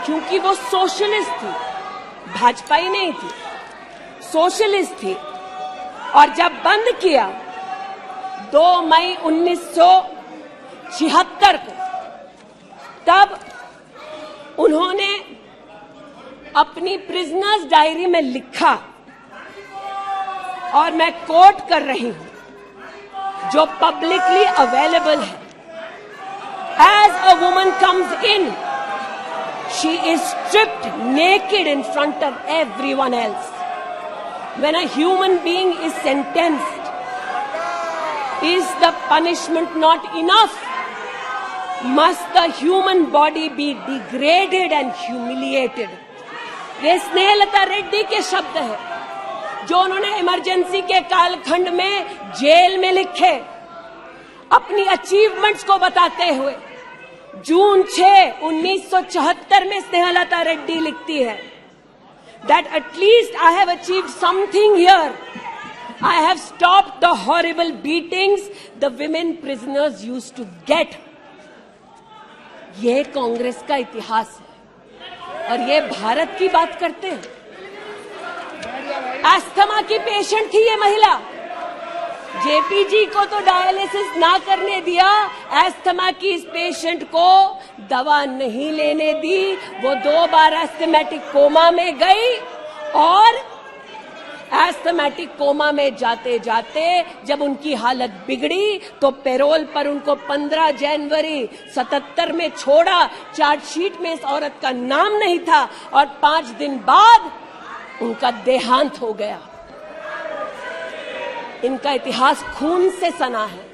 क्योंकि वो सोशलिस्ट थी, भाजपाई नहीं थी, सोशलिस्ट थी। और जब बंद किया 2 मई 1976 को, तब उन्होंने अपनी प्रिजनर्स डायरी में लिखा, और मैं कोट कर रही हूं, जो पब्लिकली अवेलेबल है। As a woman comes in, she is stripped naked in front of everyone else. When a human being is sentenced, is the punishment not enough? Must the human body be degraded and humiliated? ये स्नेहलता रेड्डी के शब्द है, जो उन्होंने emergency के कालखंड में jail में लिखे, अपनी अचीवमेंट्स को बताते हुए। जून 6, 1974 में स्नेहलता रेड्डी लिखती है, that at least I have achieved something here. I have stopped the horrible beatings the women prisoners used to get. ये कांग्रेस का इतिहास है, और ये भारत की बात करते हैं। अस्थमा की पेशेंट थी ये महिला, जेपीजी को तो डायलिसिस ना करने दिया, अस्थमा की इस पेशेंट को दवा नहीं लेने दी। वो 2 बार एस्थमेटिक कोमा में गई, और एस्थमेटिक कोमा में जाते जाते जब उनकी हालत बिगड़ी तो पैरोल पर उनको 15 जनवरी 77 में छोड़ा। चार्जशीट में इस औरत का नाम नहीं था, और 5 दिन बाद उनका देहांत हो गया। इनका इतिहास खून से सना है,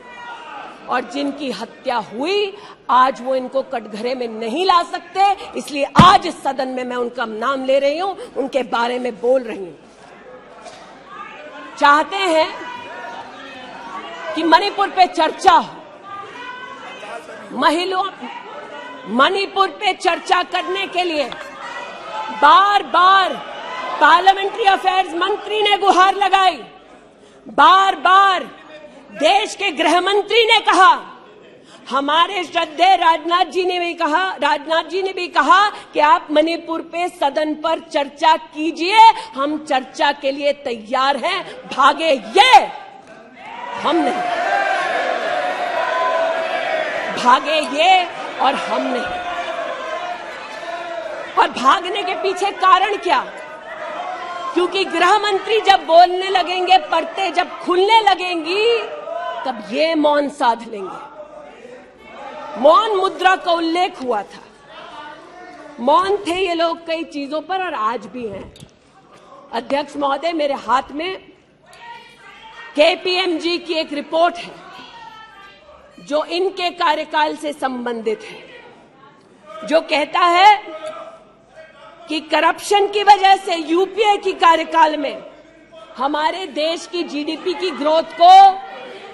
और जिनकी हत्या हुई आज वो इनको कटघरे में नहीं ला सकते, इसलिए आज इस सदन में मैं उनका नाम ले रही हूं, उनके बारे में बोल रही हूं। चाहते हैं कि मणिपुर पे चर्चा हो, मणिपुर पे चर्चा करने के लिए बार बार पार्लियामेंट्री अफेयर्स मंत्री ने गुहार लगाई, बार बार देश के गृह मंत्री ने कहा, हमारे श्रद्धेय राजनाथ जी ने भी कहा कि आप मणिपुर पे सदन पर चर्चा कीजिए, हम चर्चा के लिए तैयार हैं, भागे ये, हम नहीं, भागे ये और हम नहीं। और भागने के पीछे कारण क्या? क्योंकि गृह मंत्री जब बोलने लगेंगे, परतें जब खुलने लगेंगी, तब ये मौन साध लेंगे। मौन मुद्रा का उल्लेख हुआ था, मौन थे ये लोग कई चीजों पर, और आज भी हैं। अध्यक्ष महोदय, मेरे हाथ में केपीएमजी की एक रिपोर्ट है जो इनके कार्यकाल से संबंधित है, जो कहता है कि करप्शन की वजह से यूपीए की कार्यकाल में हमारे देश की जीडीपी की ग्रोथ को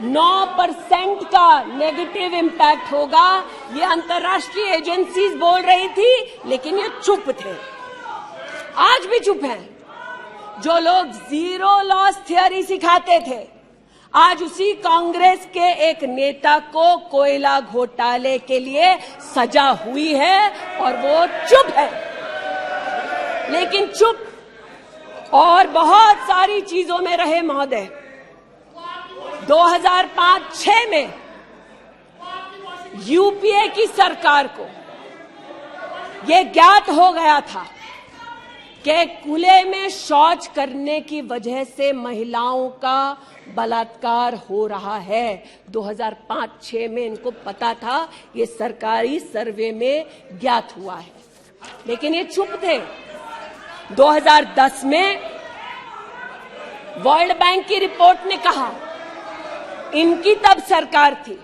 9% का नेगेटिव इम्पैक्ट होगा। ये अंतर्राष्ट्रीय एजेंसीज बोल रही थी, लेकिन ये चुप थे, आज भी चुप हैं। जो लोग जीरो लॉस थियरी सिखाते थे, आज उसी कांग्रेस के एक नेता को कोयला घोटाले के लिए सजा हुई है, और वो चुप है। लेकिन चुप और बहुत सारी चीजों में रहे महोदय। 2005-06 में यूपीए की सरकार को यह ज्ञात हो गया था कि खुले में शौच करने की वजह से महिलाओं का बलात्कार हो रहा है। 2005-06 में इनको पता था, ये सरकारी सर्वे में ज्ञात हुआ है, लेकिन ये चुप थे। 2010 में वर्ल्ड बैंक की रिपोर्ट ने कहा, इनकी तब सरकार थी,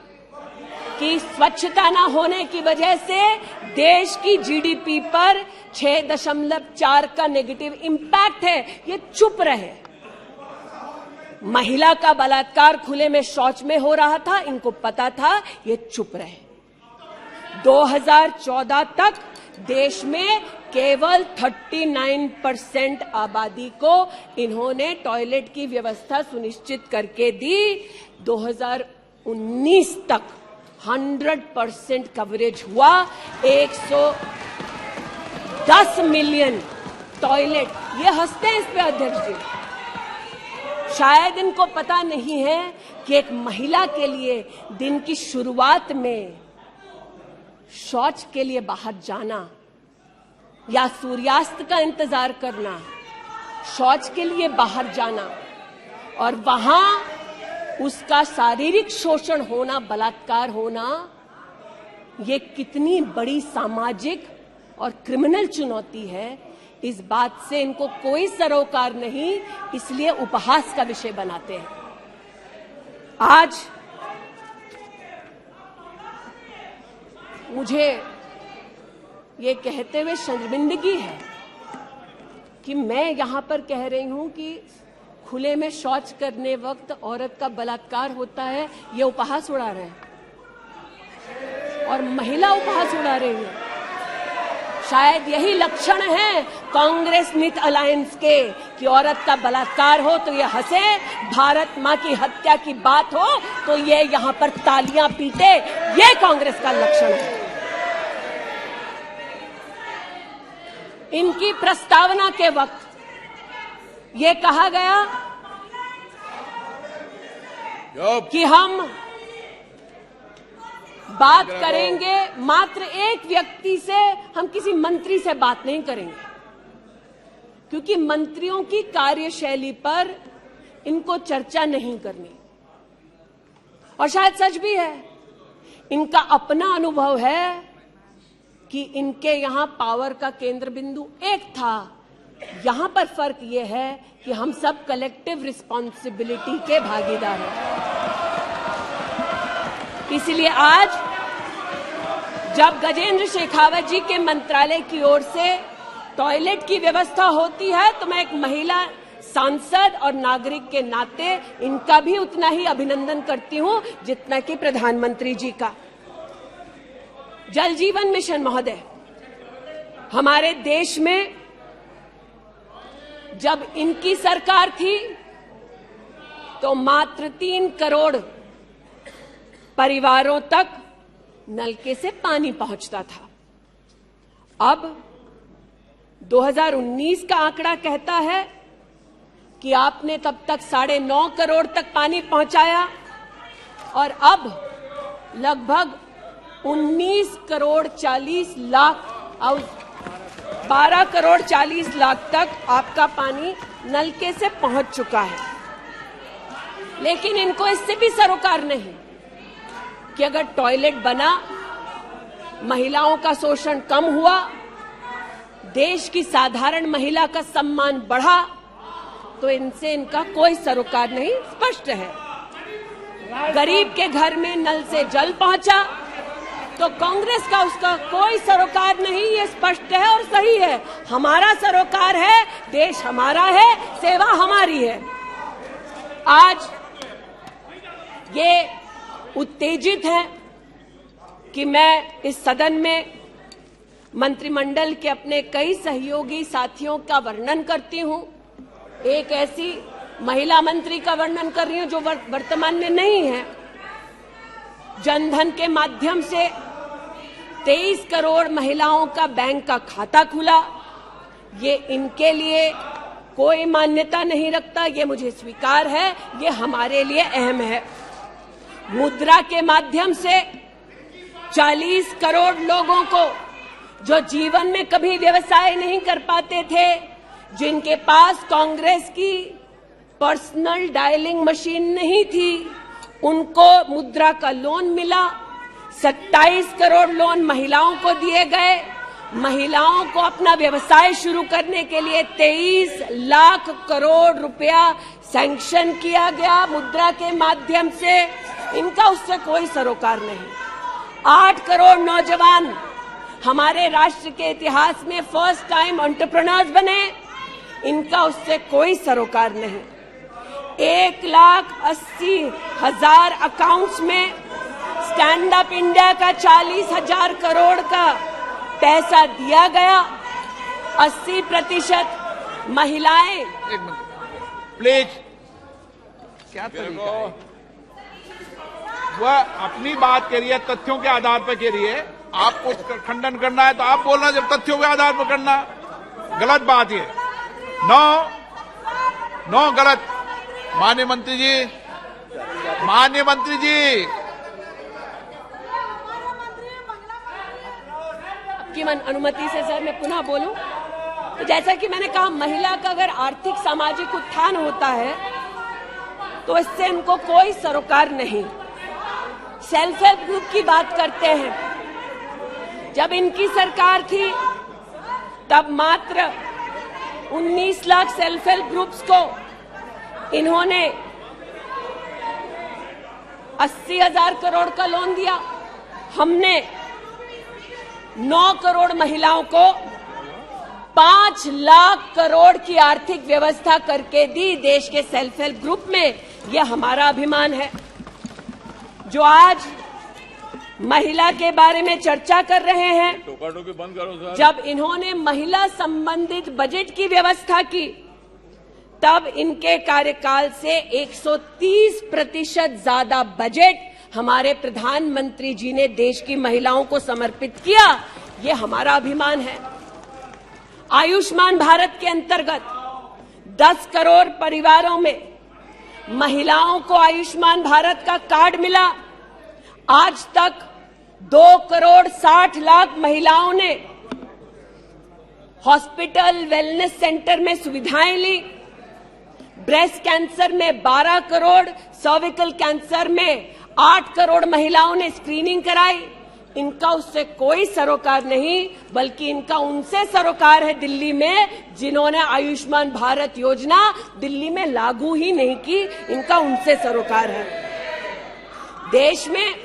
कि स्वच्छता न होने की वजह से देश की जीडीपी पर 6.4 का नेगेटिव इंपैक्ट है। ये चुप रहे। महिला का बलात्कार खुले में शौच में हो रहा था, इनको पता था, ये चुप रहे। 2014 तक देश में केवल 39% आबादी को इन्होंने टॉयलेट की व्यवस्था सुनिश्चित करके दी। 2019 तक 100% कवरेज हुआ। 110 मिलियन टॉयलेट। ये हंसते हैं इस पे अध्यक्ष जी। शायद इनको पता नहीं है कि एक महिला के लिए दिन की शुरुआत में शौच के लिए बाहर जाना या सूर्यास्त का इंतजार करना, शौच के लिए बाहर जाना और वहां उसका शारीरिक शोषण होना, बलात्कार होना, ये कितनी बड़ी सामाजिक और क्रिमिनल चुनौती है, इस बात से इनको कोई सरोकार नहीं, इसलिए उपहास का विषय बनाते हैं। आज मुझे ये कहते हुए शर्मिंदगी है कि मैं यहां पर कह रही हूं कि खुले में शौच करने वक्त औरत का बलात्कार होता है, ये उपहास उड़ा रहे हैं और महिला उपहास उड़ा रही है। शायद यही लक्षण है कांग्रेस मिथ अलायंस के कि औरत का बलात्कार हो तो ये हंसे, भारत मां की हत्या की बात हो तो ये यहां पर तालियां पीटे। ये कांग्रेस का लक्षण है। इनकी प्रस्तावना के वक्त ये कहा गया कि हम बात करेंगे मात्र एक व्यक्ति से, हम किसी मंत्री से बात नहीं करेंगे, क्योंकि मंत्रियों की कार्यशैली पर इनको चर्चा नहीं करनी। और शायद सच भी है, इनका अपना अनुभव है कि इनके यहां पावर का केंद्र बिंदु एक था। यहां पर फर्क यह है कि हम सब कलेक्टिव रिस्पॉन्सिबिलिटी के भागीदार हैं। इसलिए आज जब गजेंद्र शेखावत जी के मंत्रालय की ओर से टॉयलेट की व्यवस्था होती है, तो मैं एक महिला सांसद और नागरिक के नाते इनका भी उतना ही अभिनंदन करती हूं जितना कि प्रधानमंत्री जी का। जल जीवन मिशन महोदय, हमारे देश में जब इनकी सरकार थी तो मात्र 3 करोड़ परिवारों तक नलके से पानी पहुंचता था। अब 2019 का आंकड़ा कहता है कि आपने तब तक 9.5 करोड़ तक पानी पहुंचाया और अब लगभग 19 करोड़ 40 लाख और 12 करोड़ 40 लाख तक आपका पानी नलके से पहुंच चुका है। लेकिन इनको इससे भी सरोकार नहीं कि अगर टॉयलेट बना, महिलाओं का शोषण कम हुआ, देश की साधारण महिला का सम्मान बढ़ा, तो इनसे इनका कोई सरोकार नहीं। स्पष्ट है, गरीब के घर में नल से जल पहुंचा तो कांग्रेस का उसका कोई सरोकार नहीं। ये स्पष्ट है और सही है। हमारा सरोकार है, देश हमारा है, सेवा हमारी है। आज ये उत्तेजित है कि मैं इस सदन में मंत्रिमंडल के अपने कई सहयोगी साथियों का वर्णन करती हूं। एक ऐसी महिला मंत्री का वर्णन कर रही हूं जो वर्तमान में नहीं है। जनधन के माध्यम से 23 करोड़ महिलाओं का बैंक का खाता खुला। ये इनके लिए कोई मान्यता नहीं रखता, ये मुझे स्वीकार है, ये हमारे लिए अहम है। मुद्रा के माध्यम से 40 करोड़ लोगों को जो जीवन में कभी व्यवसाय नहीं कर पाते थे, जिनके पास कांग्रेस की पर्सनल डायलिंग मशीन नहीं थी, उनको मुद्रा का लोन मिला। 27 करोड़ लोन महिलाओं को दिए गए। महिलाओं को अपना व्यवसाय शुरू करने के लिए 23 लाख करोड़ रुपया सैंक्शन किया गया मुद्रा के माध्यम से। इनका उससे कोई सरोकार नहीं। 8 करोड़ नौजवान हमारे राष्ट्र के इतिहास में फर्स्ट टाइम एंटरप्रेन्योर्स बने। इनका उससे कोई सरोकार नहीं। 1,80,000 अकाउंट्स में स्टैंड अप इंडिया का 40,000 करोड़ का पैसा दिया गया। 80% महिलाएं। एक मिनट प्लीज। क्या तरीका है? वह अपनी बात करिए, तथ्यों के आधार पर करिए। आपको खंडन करना है तो आप बोलना, जब तथ्यों के आधार पर करना गलत बात है। नो गलत। माननीय मंत्री जी की अनुमति से सर मैं पुनः बोलूं तो जैसा कि मैंने कहा, महिला का अगर आर्थिक सामाजिक उत्थान होता है तो इससे इनको कोई सरोकार नहीं। सेल्फ हेल्प ग्रुप की बात करते हैं। जब इनकी सरकार थी तब मात्र 19 लाख सेल्फ हेल्प ग्रुप्स को इन्होंने 80,000 करोड़ का लोन दिया। हमने 9 करोड़ महिलाओं को 5 लाख करोड़ की आर्थिक व्यवस्था करके दी देश के सेल्फ हेल्प ग्रुप में। यह हमारा अभिमान है। जो आज महिला के बारे में चर्चा कर रहे हैं, टोका-टोकी बंद करो सर। जब इन्होंने महिला संबंधित बजट की व्यवस्था की तब इनके कार्यकाल से 130% ज्यादा बजट हमारे प्रधानमंत्री जी ने देश की महिलाओं को समर्पित किया। ये हमारा अभिमान है। आयुष्मान भारत के अंतर्गत 10 करोड़ परिवारों में महिलाओं को आयुष्मान भारत का कार्ड मिला। आज तक 2 करोड़ 60 लाख महिलाओं ने हॉस्पिटल वेलनेस सेंटर में सुविधाएं ली। ब्रेस्ट कैंसर में 12 करोड़, सर्विकल कैंसर में 8 करोड़ महिलाओं ने स्क्रीनिंग कराई। इनका उससे कोई सरोकार नहीं, बल्कि इनका उनसे सरोकार है दिल्ली में, जिन्होंने आयुष्मान भारत योजना दिल्ली में लागू ही नहीं की। इनका उनसे सरोकार है। देश में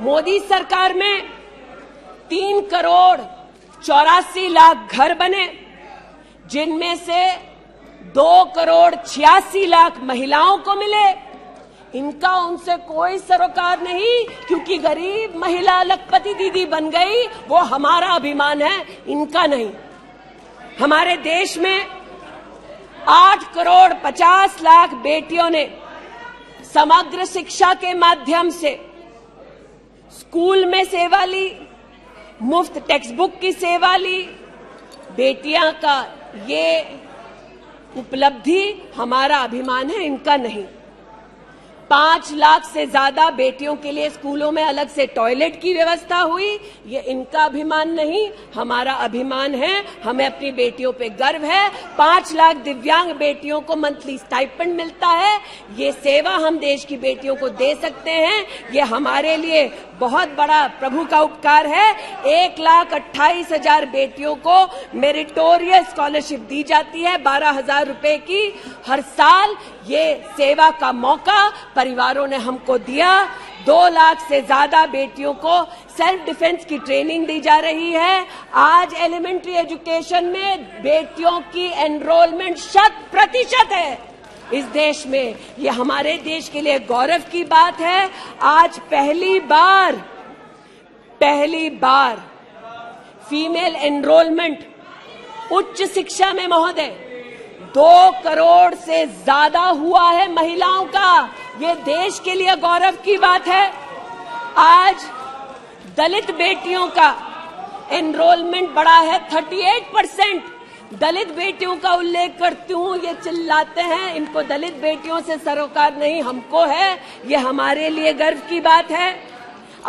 मोदी सरकार में 3 करोड़ 84 लाख घर बने, जिनमें से 2 करोड़ 86 लाख महिलाओं को मिले। इनका उनसे कोई सरोकार नहीं, क्योंकि गरीब महिला लखपति दीदी बन गई, वो हमारा अभिमान है, इनका नहीं। हमारे देश में 8 करोड़ 50 लाख बेटियों ने समग्र शिक्षा के माध्यम से स्कूल में सेवा ली, मुफ्त टेक्स्ट बुक की सेवा ली। बेटियां का ये उपलब्धि हमारा अभिमान है, इनका नहीं। 5 लाख से ज्यादा बेटियों के लिए स्कूलों में अलग से टॉयलेट की व्यवस्था हुई। ये इनका अभिमान नहीं, हमारा अभिमान है। हमें अपनी बेटियों पे गर्व है। 5 लाख दिव्यांग बेटियों को मंथली स्टाइपेंड मिलता है। ये सेवा हम देश की बेटियों को दे सकते हैं। ये हमारे लिए बहुत बड़ा प्रभु का उपकार है। 1,28,000 बेटियों को मेरिटोरियस स्कॉलरशिप दी जाती है, 12,000 रुपए की हर साल। ये सेवा का मौका परिवारों ने हमको दिया। 2 लाख से ज्यादा बेटियों को सेल्फ डिफेंस की ट्रेनिंग दी जा रही है। आज एलिमेंट्री एजुकेशन में बेटियों की एनरोलमेंट 100% है इस देश में। ये हमारे देश के लिए गौरव की बात है। आज पहली बार फीमेल एनरोलमेंट उच्च शिक्षा में महोदय 2 करोड़ से ज्यादा हुआ है महिलाओं का। ये देश के लिए गौरव की बात है। आज दलित बेटियों का एनरोलमेंट बढ़ा है 38%, दलित बेटियों का उल्लेख करती हूँ, ये चिल्लाते हैं, इनको दलित बेटियों से सरोकार नहीं हमको है, ये हमारे लिए गर्व की बात है।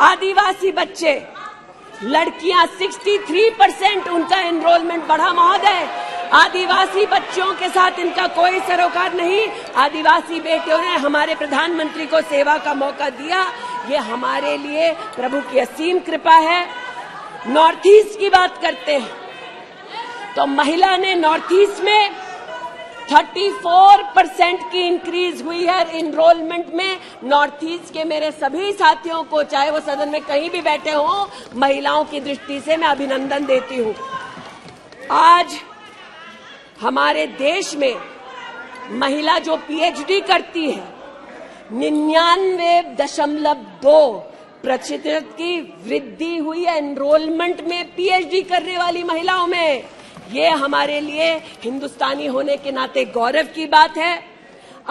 आदिवासी बच्चे, लड़कियां 63% उनका एनरोलमेंट बढ़ा महोदय। आदिवासी बच्चों के साथ इनका कोई सरोकार नहीं। आदिवासी बेटियों ने हमारे प्रधानमंत्री को सेवा का मौका दिया, ये हमारे लिए प्रभु की असीम कृपा है। नॉर्थ ईस्ट की बात करते हैं तो महिला ने नॉर्थ ईस्ट में 34% की इंक्रीज हुई है एनरोलमेंट में। नॉर्थ ईस्ट के मेरे सभी साथियों को, चाहे वो सदन में कहीं भी बैठे हों, महिलाओं की दृष्टि से मैं अभिनंदन देती हूं। आज हमारे देश में महिला जो पीएचडी करती है 99.2% की वृद्धि हुई है एनरोलमेंट में पीएचडी करने वाली महिलाओं में। ये हमारे लिए हिंदुस्तानी होने के नाते गौरव की बात है।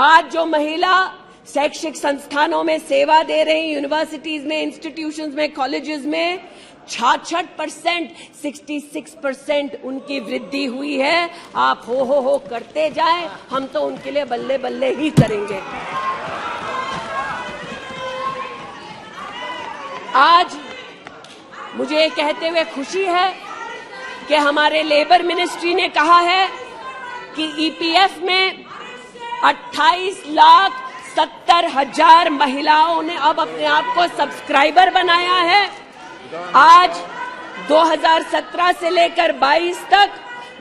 आज जो महिला शैक्षिक संस्थानों में सेवा दे रही, यूनिवर्सिटीज में, इंस्टीट्यूशंस में, कॉलेजेस में 66%, 66% उनकी वृद्धि हुई है। आप हो करते जाएं, हम तो उनके लिए बल्ले बल्ले ही करेंगे। आज मुझे ये कहते हुए खुशी है कि हमारे लेबर मिनिस्ट्री ने कहा है कि ईपीएफ में 28,70,000 महिलाओं ने अब अपने आप को सब्सक्राइबर बनाया है। आज 2017 से लेकर 22 तक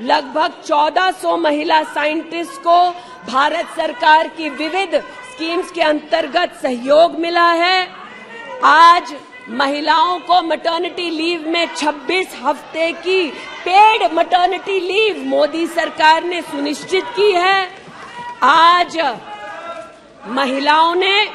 लगभग 1400 महिला साइंटिस्ट को भारत सरकार की विविध स्कीम्स के अंतर्गत सहयोग मिला है। आज महिलाओं को मैटरनिटी लीव में 26 हफ्ते की पेड मैटरनिटी लीव मोदी सरकार ने सुनिश्चित की है। आज महिलाओं ने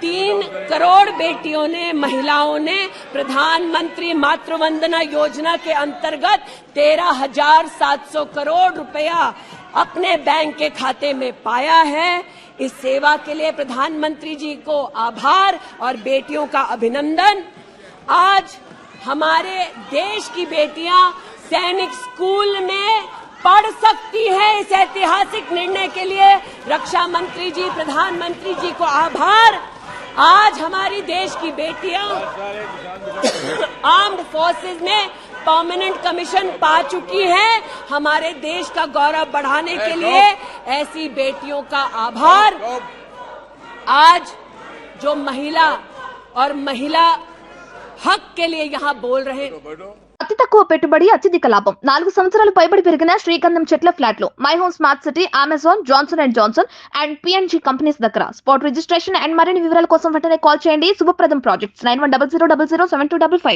3 करोड़ बेटियों ने, महिलाओं ने प्रधानमंत्री मातृ वंदना योजना के अंतर्गत 13,700 करोड़ रुपया अपने बैंक के खाते में पाया है। इस सेवा के लिए प्रधानमंत्री जी को आभार और बेटियों का अभिनंदन। आज हमारे देश की बेटियां सैनिक स्कूल में पढ़ सकती है। इस ऐतिहासिक निर्णय के लिए रक्षा मंत्री जी, प्रधानमंत्री जी को आभार। आज हमारी देश की बेटियां आर्म्ड फोर्सेस में परमानेंट कमीशन पा चुकी हैं। हमारे देश का गौरव बढ़ाने के लिए ऐसी बेटियों का आभार। आज जो महिला और महिला हक के लिए यहाँ बोल रहे हैं, అతి తక్కువ పెట్టుబడి అత్యధిక లాభం 4 సంవత్సరాలు పైబడి పెరిగిన శ్రీగంధం చెట్ల ఫ్లాట్లు my home smart city Amazon Johnson and Johnson and PNG companies దగ్గర స్పాట్ రిజిస్ట్రేషన్ అండ్ మరిన్ని వివరాల కోసం వెంటనే కాల్ చేయండి. శుభప్రదం ప్రాజెక్ట్స్ 9100007255.